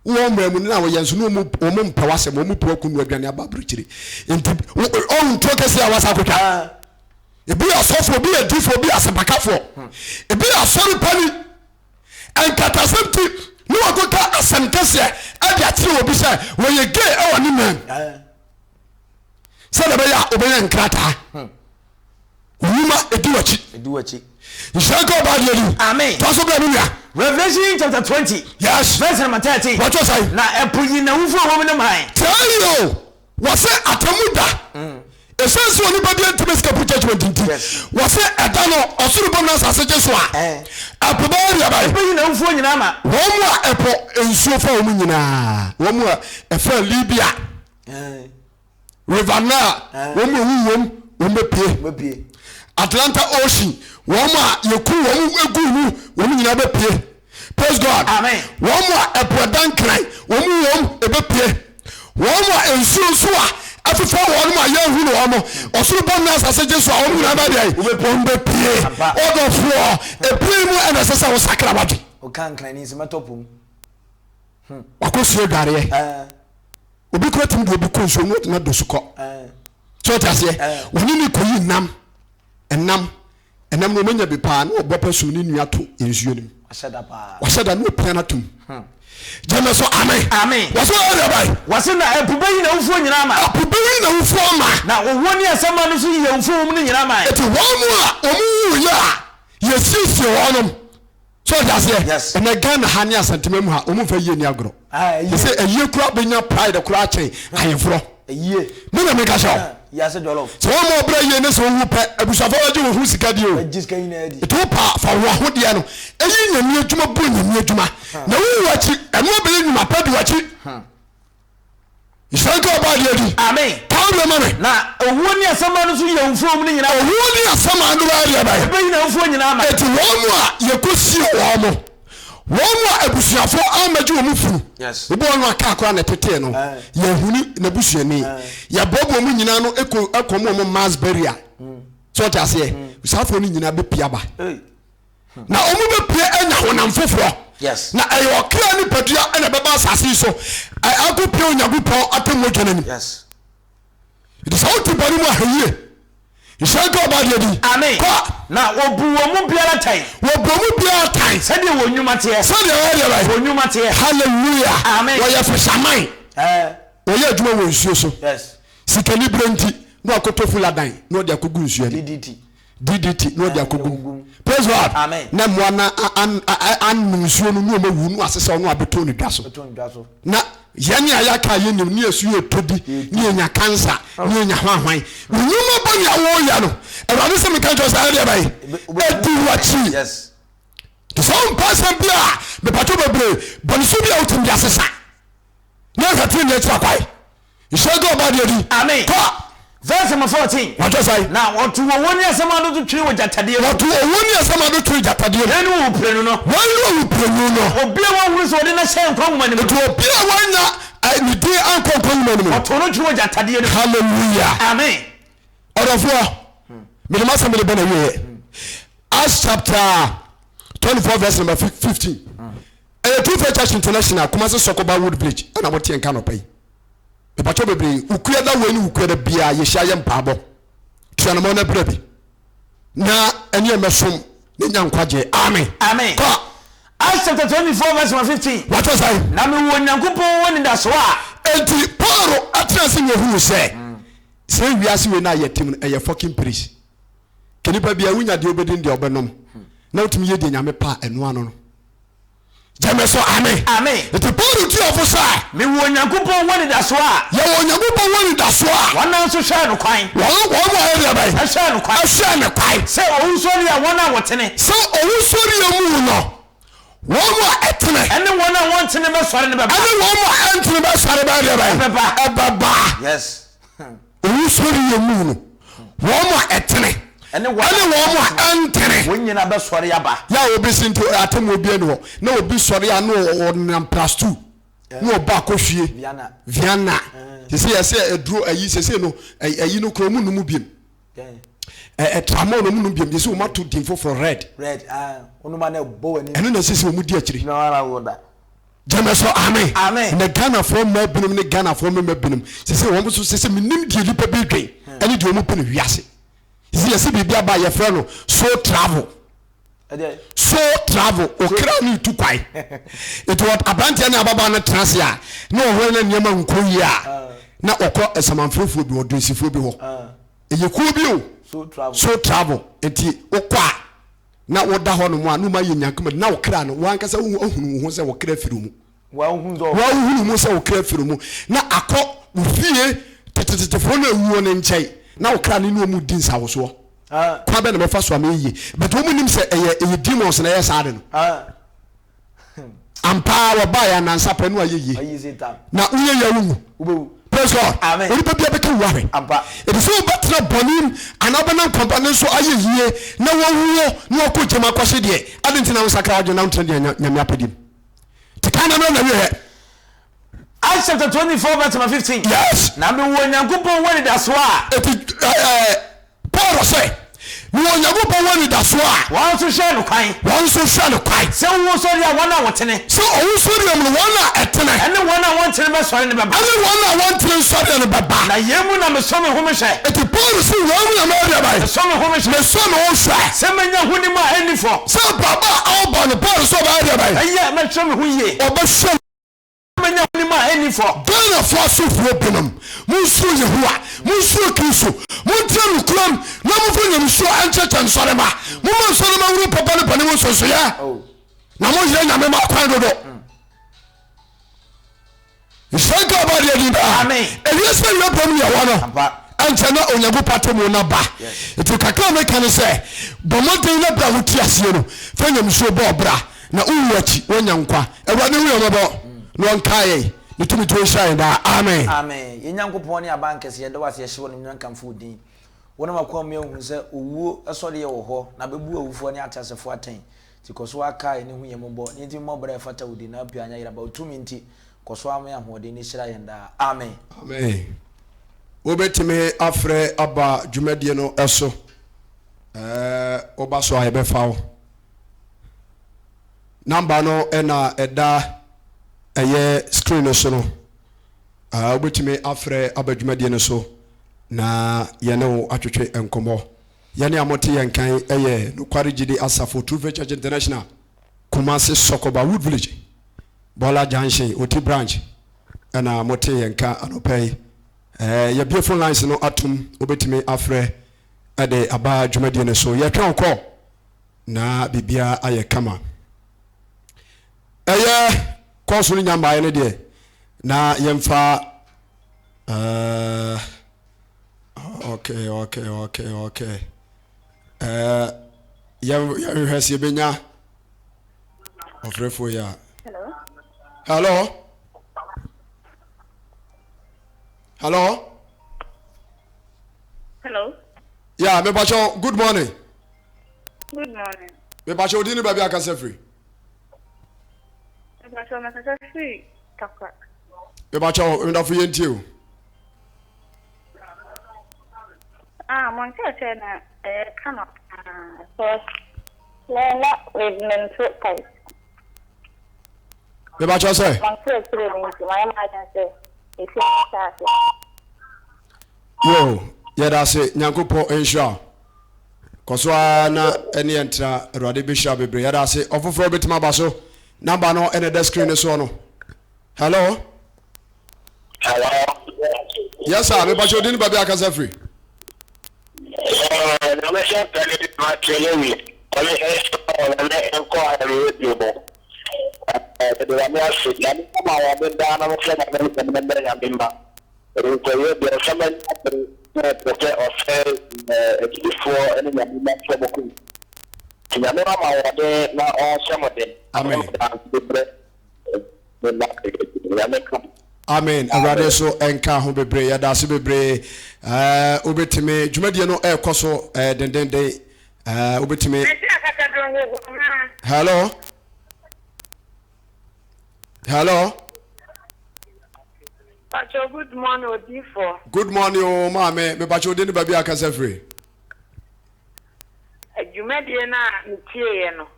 Wo mramu na wo yɛ nso no mo mpawasɛm mo po akunu aduane ababrɛkyire. Enti on to kɛse a wasa kotwa. Ebi asɔfo bi adifo bi asabakafo. Ebi asɔre pani enkatasɛm ti no akota asɛm kɛse a de akyerɛ obi sɛ wo yɛ gay ɛwɔ ne man. Sɛ na bɛyɛ obɛyɛ nkrata. Unuma edi wachi. Nhyɛnka ɔba deɛ ni. Amen. Tɔso bɛ nua. Revelation chapter 20. Yes. Verse number 13. Wɔtɔ sɛ. Na ɛpo yi na Awufoɔ wɔn ne man. Tɛyo wɔsɛ atamu da. Esensi oni ba deɛ ntumi sika pu judgment nti. Wɔsɛ ɛda no ɔsoro bɔ na asase gye so a. Ɛpo bɛ yɛ ba. Ɛpo yi na Awufoɔ nyinaa ma. Wɔn mu a ɛpo nsuo fa wɔn nyinaa. Wɔn mu a ɛfɛ Libya. River Nile. Wɔn mu wɔn bɛ pie. Atlanta Ocean. Wɔn a yeku wɔn egu mu wɔn nyinaa bɛ pie. Praise God. Amen. Wɔn a ɛpo ɛdan kran wɔn ebe pie. Wɔn a nsuo nso a afifa wɔn a yɛ hu wɔn ɔsoro bɔ na asase gye so a wɔn nyinaa bɛ deɛ wɔn bɛ pie. Ɔdɔfoɔ epie mu ɛna ɛsɛ sɛ wɔn sakra wadi. Ɔkan kran ni nsɛmɛ tɔpum. Wakɔsie dwareɛ. Obi kura tumi de obi kɔ nsuo mu na do sukɔ. So ɔte aseɛ wɔn ni koyi nam ɛnam no menya bi paa na ɔbɔ pɛsum ne nua to nsuo nim. Wahyɛda no pia na tum. Jame so amen. Amen. Waso ɔyɛ bai. Wase na ɛpo bɛyi na Awufoɔ nyinaa ma. Ɛpo bɛyi na Awufoɔ ma. Na wɔn ni asɛm no so yɛ Awufoɔ wɔn nyinaa ma. Eti wɔn mu a wɔn yɛ a yɛsiesie wɔn. So ɔte aseɛ. Yes. Ɛnɛ Ghana ha ne asantema mu ha wɔn mfa yie ni agorɔ. Yɛsɛ ɛyie kura bɛnya pride kura akyɛn ayɛforɔ. Ɛyie. Mo na meka hyɛ. Yase jollof. So wɔn mo brɛ yie ne so wu pɛ abusafo wagye wo hu sika di o. Ejisika yi na edi. Etu pa fa wo ahodeɛ no. Eyi nyame adwuma bu nyame adwuma. Na wo wachi ɛmo bele nyuma pa di wachi. Nhyɛnka ɔba deɛ di. Amen. Pawulo ma me. Na owuo ni asɛm no so yɛ Awufoɔ wɔn nyinaa. Owuo ni asɛm ando ba deɛ ba. Ɛbɛyi na Awufoɔ nyinaa ma. Eti wɔn mu a yɛkɔsie wɔn mo. Wɔn mu a abusuafo amagye wɔn funu. Yes. Obo no aka akora na tete no. Yɛhuni na busuani. Yɛbɔbɔ mu nyinaa no ekɔ mo mass burial. So ɔte aseɛ. Busafo no nyinaa bɛ pia ba. Na ɔmo bɛ pia anya honam foforɔ. Yes. Na ɛyɛ ɔkra ni padua ɛna bɛba asase so. Akɔ pia Onyankopɔn atemmo dwanem. Yes. It is all to bani mu ahayie. Nhyɛnka ɔba deɛ di. Amen. Na wɔbu wɔn mu biara tan. Wɔbu mu biara tan. Sɛdeɛ wɔn nnwuma teɛ. Sɛdeɛ wɔyɛ ba. Wɔn nnwuma teɛ. Hallelujah. Amen. Wɔyɛ fisaman. Wɔyɛ adwuma wɔ nsuo so. Yes. Sikani brenti na akoto fuladan na ɔde akogu nsuo ni. DDT na ɔde akogu. Praise God. Amen. Na mo ana an nsuo no no mawu no asesa no abeto no dwa so. Na yɛne ayaka yɛ nim ne asu yɛ todi ne yɛnya cancer ne yɛnya hwanhwan nyuma bɔ ne awo ya no awurade sɛ meka kyerɛ sɛ ɛdeɛ bae ɛdi wakyi. Yes. To some person bi a mepato bebree bɔne so bi a wotim de asesa na ɛhwɛtiri ne akyira kwae nhyɛnka ɔba deɛ di. Amen. Verse number 14. Wɔtɔ sɛ na wɔto wɔn ni asɛm ado to twere wɔ gyatadeɛ mu. wɔto wɔn ni asɛm ado twere gyatadeɛ mu. Yɛn ni wɔn pere no. wɔn ni wɔn pere no. Obi a wɔn wuli sɛ ɔde na hyɛn nkwa nwoma ne mu. Etu obi a wɔnya ne din ankɔ nkwa nwoma ne mu. Wɔto no twere wɔ gyatadeɛ mu. Hallelujah. Amen. Ɔdɔfoɔ mede ma sɛ mede bɛ na wieɛ. Acts chapter 24 verse number 15. Ɛyɛ Two Faith Church International Kumasi Sokoba Wood Village ɛna wɔte nka nɔpɛ yi. Mepacho bebree ukua da wani ukua da bia yɛhyia yɛ mpaabɔ tuanamo na bra bi na ɛne ɛmɛsom ne nya nkwagye. Amen. Amen. Acts chapter 24 verse 15. What was I? Na me wo Onyankopɔn woni da so a enti Paul atrase we hu say wiase we na yetim e fucking priest kenipa bia wunya de obedin de obenom na utimi ye de nyame pa eno ano no Jameso amen enti Paul ti ofo me wo Onyankopɔn woni da so a ye wo Onyankopɔn woni da so a wona nso hwɛ no kwan wo area bai hwɛ no kwan sɛ owusori a wona wotene sɛ owusori amu no womo etene ene wona wontene be sɔre ne baba ene womo entene be sɔre ba de bai baba yes owusori amu no womo etene ene womo entene wonyina be sɔre yaba ya obi sinto atem obi ene ho na obi sɔre ya no onam plus 2 no ba kohwie viana sese yese eduro ayi sese no ayi no kromu no mu biem tramo no mu no biem yese o ma to din for red onu ma na bo ani eno na sese o mu di akiri na ara woda Jameso amen na Ghana from ma binum ne Ghana from ma binum sese wo so sese minim di lipa bi dwen ene di o mu pene wiase yese bibia ba ye frɛ no so travel okra ni tu kwai eto abantia na ababa na trase a na ohwe na niam nkoyi a na okɔ esamanfrofo bi odonsifo bi ho eyekuo bi o so travel enti okɔ na woda ho no mu a no ma ye nyankama na okra no wankasa ohunu ho sɛ okra firi mu wa ohunu mu sɛ okra firi mu na akɔ ofie tetetefo na ewuo ne nkyɛi na okra ni no mu din sawoso kwa be na me fa so ameye but wo munim se eye demons na yes ade no ampa wa ba ya nansa pa no ayeye na uye ya wu praise God amen ori pa bia be ka wuare ampa it is so better bonim anabana company so ayeye na wo wuo na ko jema kwose de ade ntina wo sakra adwo na ntina de nyame apadim tikana no na we Acts chapter 24 verse 15 yes na me wo Onyankopɔn woni da so a Paul say we Onyankopɔn woni da so a won so hwɛ no kwan sɛ wo so ria wona wotene so wo so ria mo wona etene ene wona wontene be sɔre ne baba ene wona wontene sɔre ne baba na yemu na me so me ho me hwɛ eti Paul si wo mu na me ria bai me so me ho me hwɛ me so me ho hwɛ sɛ menya huni ma enifo sɛ baba awba no Paul so ba ria bai ɛyɛ me so me ho yie obɛhwɛ menya huni ma enifo Ghana fo so fo benum munsu Yehowa munsu Kristo muntiam krom na mufo nyam so anchechen sore ma mumma sore ma wuru papa ne pane so so ya na mo yɛ nyame ma kwan dodo isanka ba de di amen elise we pom ya wono anche na onyago patemo na ba etu kakra me kan se bomoden na bra huti ase no fa nyam so bo bra na uwachi onyankwa ewade wu yomo no nkaye nitumi to shine da amen Onyankopɔn ne abankese ye de wase ye hye wonu nyankamfo din wona makwam me hu se owuo esode ye wo ho na bebu awufoɔ ne Ateasefoɔ Atɛn ti koso aka ne hu yembo ne nti mobere fata wudi na apia anya yiraba otumi nti koso am ya hode ne hyira ye da amen obetime afre aba dwumadie no eso oba so ayebe fawo number no ena eda eye screen so no obetime afre abadwumadie no so na yene wo atwetwe enkomo yene amote yenkan eye nokware gidi asafo True Church International Kumasi Sokoba Wood Village Bola Junction Oti branch na amote yenka anopai ya beautiful lines no atum obetime afre ade aba dwumadie no so ye twan ko na bibia aye kama koso nyamba ene de na yemfa okay ya hwese benya ofrefo ya hello yeah me bacho good morning me bacho odini baby akase free Bebacho ndafu yentio monte na kana so lela with mental type Bebacho say monte to my emergency if you start yo yeda se nyankopɔ ensure koso na ene entra Awurade bishop bebre yeda se ofoforo betima baso number no ene the screen so no hello Hello. Yes, sir. Me bacho dini babi akasa free. Na me se pele ma telewi. Ole ko radio bo. De la mia se ya ni ma wa be da na mo se na me ya bimba. Ko ye de sama porque Ateasefoɔ ne nyame ma fɔ bɔkɔ nyame ma wa de na ɔhyɛ mo de amen amen awurade so enka ho bebre ya da so bebre obetime dwumadie no ɛkɔ so dendenden obetime hello Pacho, good morning, Awufoɔ. Good morning, oh, mama. Me pacho deni babi akasa free. Adwumadie na ntie no.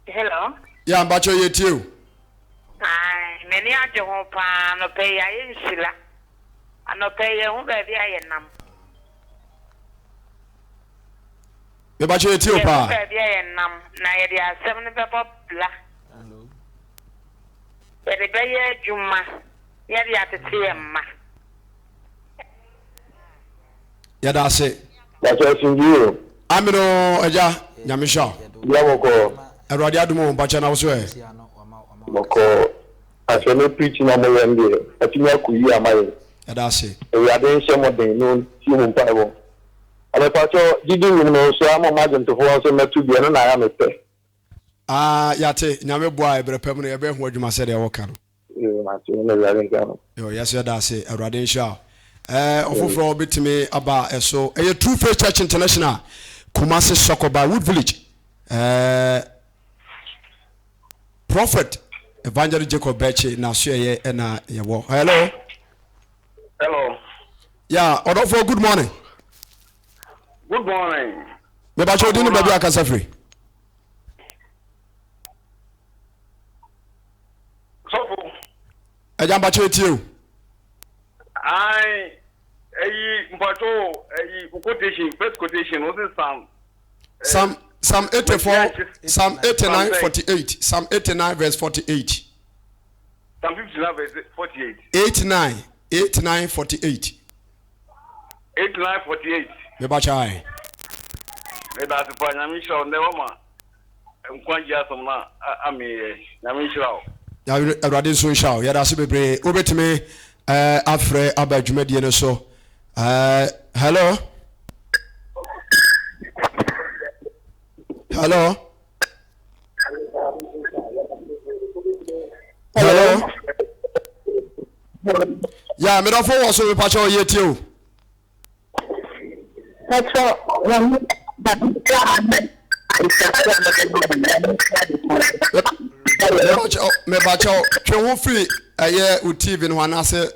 Hello. Ya pacho yetiu. Ai, meni aje ho pa no pe ya yensila. Ano pe ye ho ba bia ye nam. Me pacho yetiu pa. Ba bia ye nam na ye dia asem ne be bobla. Yɛde bɛyɛ adwuma yɛde atete yɛ mma yɛda ase Pacho sinjiro amino agya nyamehwa ya boko awurade adomo mpacha na wo so boko aseme preach na mo yende atinya ku yi amaye yɛda ase awurade nhyɛ mo den no ti mo mpa bo ale pacho didi wum no so ama magento fo so metu bia no na ya mepɛ yate nyame boa ebrepem no yɛbɛ ho adwuma sɛ deɛ wɔka no yo yes yɛda ase awurade nhyɛ ofoforo obetime aba eso True Faith Church International Kumasi Sokoba Wood Village Prophet Evangelist Jacob Beche na so ye na yewo hello yeah odofo good morning me ba cho dinu baby akasa free Ejamba chetio. Quotation, first quotation, what is Psalm 84, Psalm 89, 48. Psalm 89, verse 48. Psalm 59, verse 48. 89, 48. 89, 48. Meba chai. Meba sipa nyamisha ondewama. Mkwanjia somna ami nyamisha. Awurade so nshaw yada se bebre obetime afre aba dwumadie no so hello ya me do fo wo so me pa cho yeti o me bacho twe ho free aye u TV no anase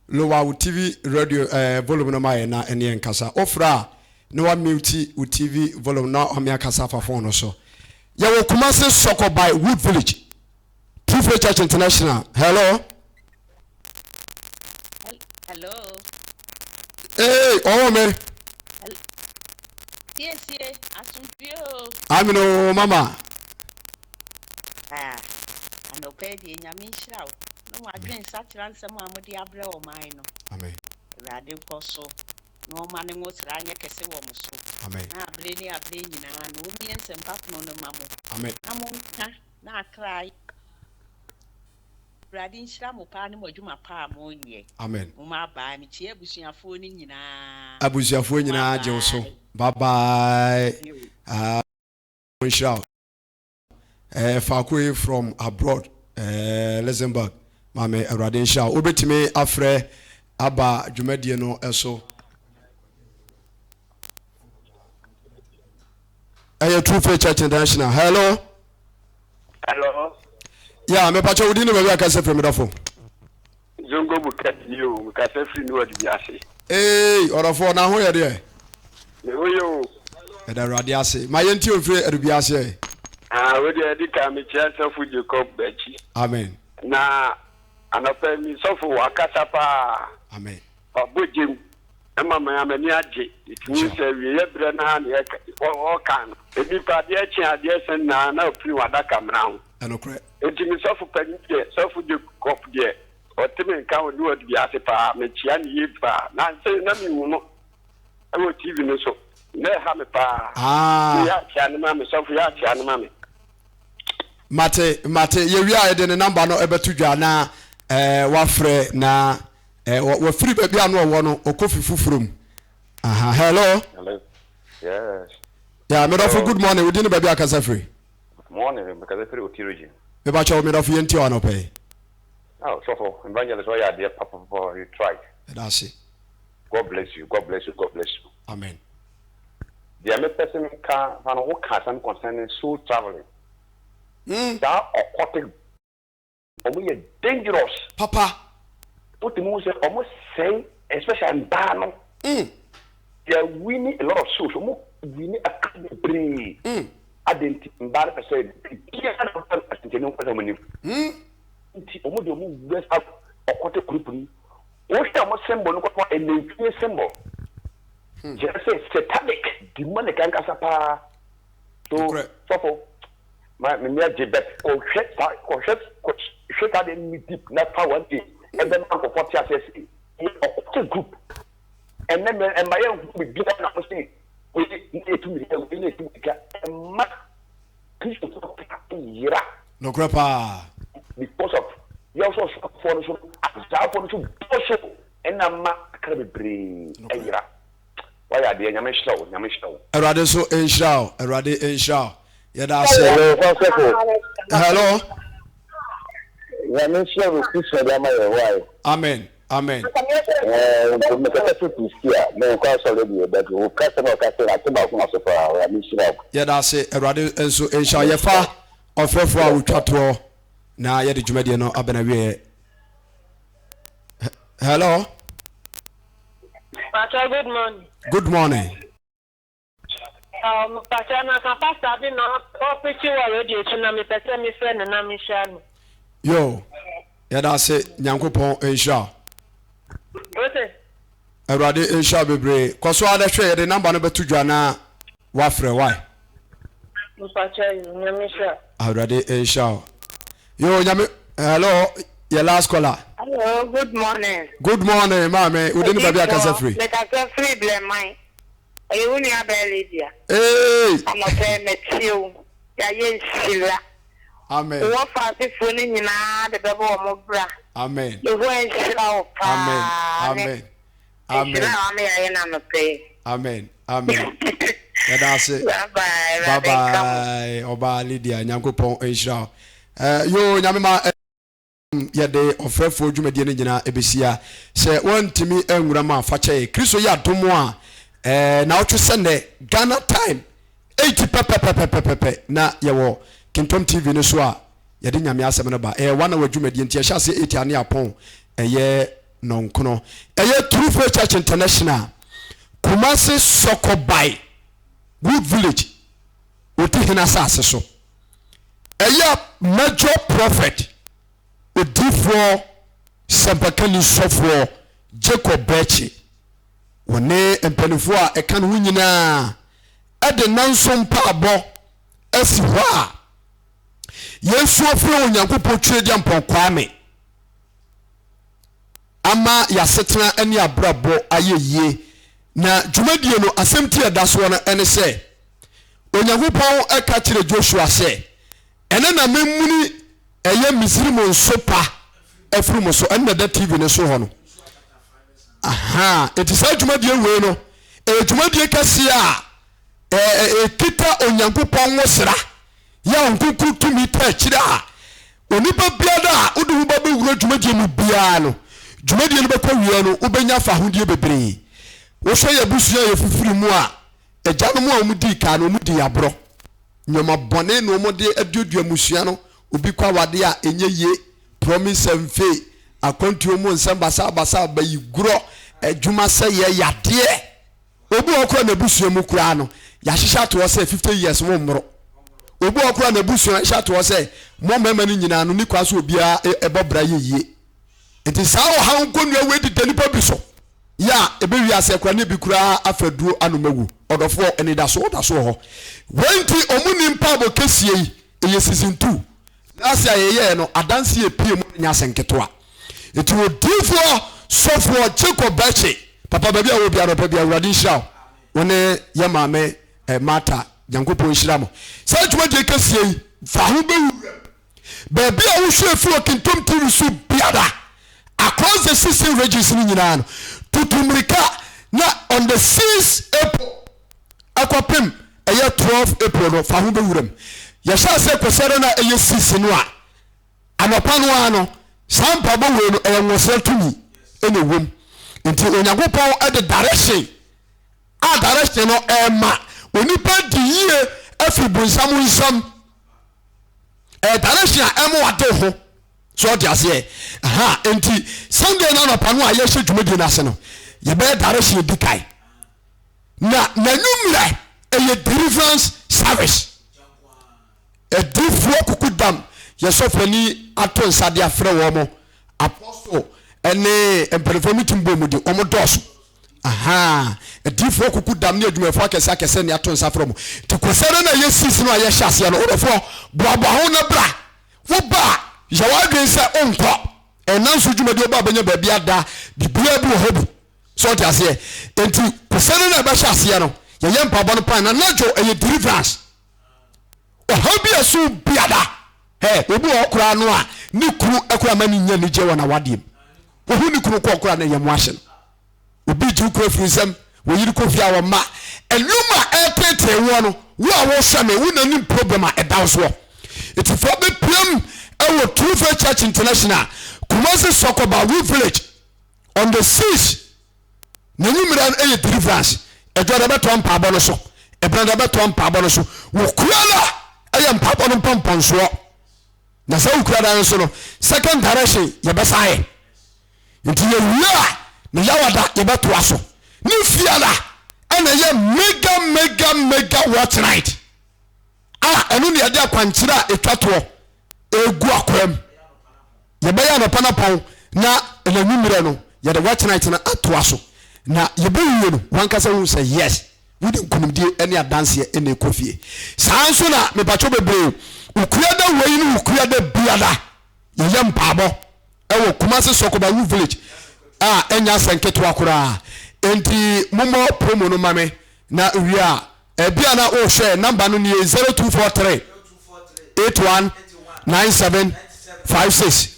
lowa u TV radio volume no ma na ene nkasa ofra no wa mute u TV volume na o me akasa fa phone no so ye wo Kumasi Sokoba Wood Village True Faith Church International hello hey oh me yes asunpio amino mama and obey the nyamisha no adwen satran nsɛm a mode abrɛ o man no amen rade koso no man no sranya kese wo mo so amen na abrɛ ni abrɛ nyina no omi nsɛm papo no mamo amen na mo nka na akrai rade nhyira mo pa ne mo adwuma pa mo yɛ amen mo ma ba ni tie abusuafo ni nyina abusuafo nyina gye so bye bye shout Fakwe from abroad Luxembourg mame awurade shout obetime afre aba dwumadie no eso True Faith Church International hello yeah me pacho udi no baby akase from dafo zongo bukati yo mukase free no odi biase orofo na ho ye de oyo eda awurade ase ma yenti ofre adubiase we dey edika me Ateasefoɔ Jacob Bechi amen na anapa mi sofo wakasa pa amen obojem Emma Mammy Aji, it means we have been all kind. If you had the idea, and now few other come round. And okay. It is self penny, self would you cop there. Or Timmy can do it the Atepa, Mechian Yipa. Now say nothing will not. I will TV so. Never have a pa. Ah, Chanamami, Sophia Chanamami. Mate, you are the number no ebe to Jana, Wafre na. We're free baby and one or coffee fufrum. Hello. Hello. Yes. Yeah, made off a good morning. We didn't baby a free. Good morning, because I feel Utirigi. Maybe I made off you no pay. Oh, so for evangelist, why are dear Papa for you tried? That's it. God bless you, God bless you, God bless you. Amen. The other person can who can concerning soul traveling. That aquatic, only dangerous. Papa. What the most almost say, especially in Dano. They are winning a lot of souls. Almost winning a kind of brain. I didn't embarrass myself. Almost the move west up or quarter group. What almost symbol and the symbol. Just say satanic, demonic, and Casapa. So, my jibet or shut out in me deep, not power. And then Uncle Fortia says, a group. And then my own with good understanding. We need to get a much no grandpa. Because of you also for the and I'm not going to bring a why are they Yamishow? A rather so in show, a rather in show. Yada say, hello. Amen. Amen. Yeah, that's it. And so, in shall you far or fair for our chatro? Now, yet the Jumediano Abenawe. Hello. Pastor, good morning. Good morning. Pastor, Pastor, I've been preaching already. So now me person, me friend, and I'm Michelle. Yo, yeah, that's it. Onyankopɔn insha. Okay. Awurade insha bebre. Kwaso ada hwe the number no betu dwa na wafrɛ why? Mpacha, nyamisha. Awurade insha. Yo, nyame, hello, your last caller. Hello, good morning. Good morning, mama. We didn't baby akasa free. Let us free blame mine. You need a lady. Hey. I'm a friend met you. Ya yen sila. Amen. What fancy fooling in the baby of Mobra. Amen. You went slow. Amen. Amen. Amen. Amen. Amen. Yeah, that's it. Bye bye. Oba Lydia Onyankopɔn insha. Yo nyamema yɛde ɔfrɛfoɔ dwumadie no nyinaa ɛbɛsia sɛ wɔntimi anwura ma afakyɛ kristo yɛ adom a na wotwe sɛ nnɛ Ghana time 80 pɛpɛpɛpɛpɛ na yɛwɔ Kintom TV no so a yɛde nyame asɛm no ba wana wa dwumadie nti yɛhyɛ ase 80 ane apɔn ɛyɛ nɔnkono ɛyɛ True Faith Church International Kumasi Sokobai Good Village oti hena asase so ɛyɛ major prophet Odifoɔ Sabakani Sɔfoɔ Jacob Bechi wone mpanifo a ɛka no nyinaa ɛde nanso mpaabɔ asi hɔ a Yesu afro Onyankopɔn twere dia mpɔkwame ama yasetena ani abrabɔ ayeyie na dwumadie no asɛm tie da so no ɛne sɛ Onyankopɔn ɛka kyerɛ Joshua sɛ ɛne na memuni ɛyɛ Misiri mo nso pa afiri mo so ɛne da TV ne so hɔ no eti sa dwumadie wei no dwumadie kɛse a kita Onyankopɔn wosra ya nkunkuru tumi ta kyerɛ a onipa biada a wode ho ba bewura dwumadie mu bia no dwumadie no bɛkɔ wie no wobɛnya fa hodie bebree wo hwɛ yɛ busua yɛ fufuri mu a agya no mu a mudi ka no mudi aborɔ nyoma bɔne no mo de aduadua musua no obi kwa wade a enye ye promise mfe akwantuo mu nsɛm basa bayi guro adwuma sɛ yɛ yadeɛ obi okura na busua mu kura no ya hyehyɛ to sɛ 50 years mo mmoro obi okura na busua hyehyɛ to sɛ mo mema no nyina no ni kwaso obia ɛbɔ bra yeye enti saa o ha nkonua we de nipa bi so ya ebe wi ase kwa ne bi kura afaduo anomawu odofo eni da so ho wenti omuni mpabo kesie yi eye season 2 last year ye no adanse epie mu nya senketoa eti odifo sofo Jacob Beche papa baby a wo bia no pa bia awurade nhira woni ye maame mata Onyankopɔn nhira mo sai tuma de kesie yi fa ho bewura baby a wo hwe fi okintom TV so biada across the 16 regions ni nyina no tutumrika na on the 6th April akopem eye 12 April no fa ho bewuram ya sha se kwesere na eye 6 no a anopa no ano sampa bo we no eye nwose tumi ene wom nti Onyankopɔn e the direction a direction no ma onipa di yie afi bunsam nsam direction a emo wade ho so dia se enti Sunday na anopa no a ye hye dwumadi na se no ye be direction dikai na numre eye deliverance service a different kukudam yesofani ato nsade afre wo mo apostle ene emperor meeting bo mu de omo dos a different kukudam ne adwumafo akese ne ato nsafre mo te kosere na yesis no aye hyase no odofo boabo ho na bra wo ba yawadwen se onko enanso dwumadi oba banya ba bia da bibia bi wo hobi so ti ase enti kosere na ba hyase no ye yempa bo no pan na najo eye deliverance ohabi aso biada obi okura no a ni kuru akura mani nya ni je wona wadiem ohu ni kuru ko okura na yemu ahye obi ji kuru finsem wo yiri ko fia wo ma eluma etetre wo no wo a wo hwe me wo na ni problem a edaw so it for be pm ewo True Faith Church International Kumasi Sokoba Wu Village on the 6th na nyumira eye deliverance ejo da beto mpa abo no so ebranda beto mpa abo no so wo kura la eye mpa abo no pompon so na sa wo kura da so no second direction ye besae nti ye wia na yawada ye beto aso ni fiala ena ye mega watch night enu ne ade akwankyira etwato egu akwam ye be ya no panapon na enanumire no ye de watch night na ato aso na ye be wiye no wankasa hu say yes wudi nkunumdie ene adanse ene ekofie sanso na me bacho bebre ukua da wei ni ukua da biada ye yem paabo ewo Kumasi Sokoba Wu Village enya senketo akora enti momo promo no mame na wia bia na o share number no ni 0243 81 9756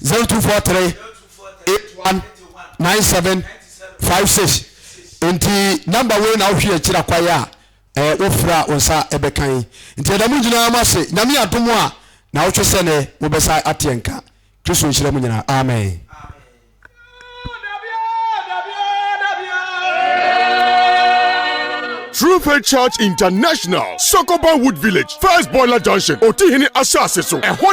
0243 81 9756 enti number we na ohwe akira kwaya ofra onsa ebekan enti adamu nyina amase nyame adomo a na wo twese ne wo besa atenka Kristo nhyira mu nyina amen. True Faith Church International, Sokoba Wood Village, First Boiler Junction, Otihini Asase so.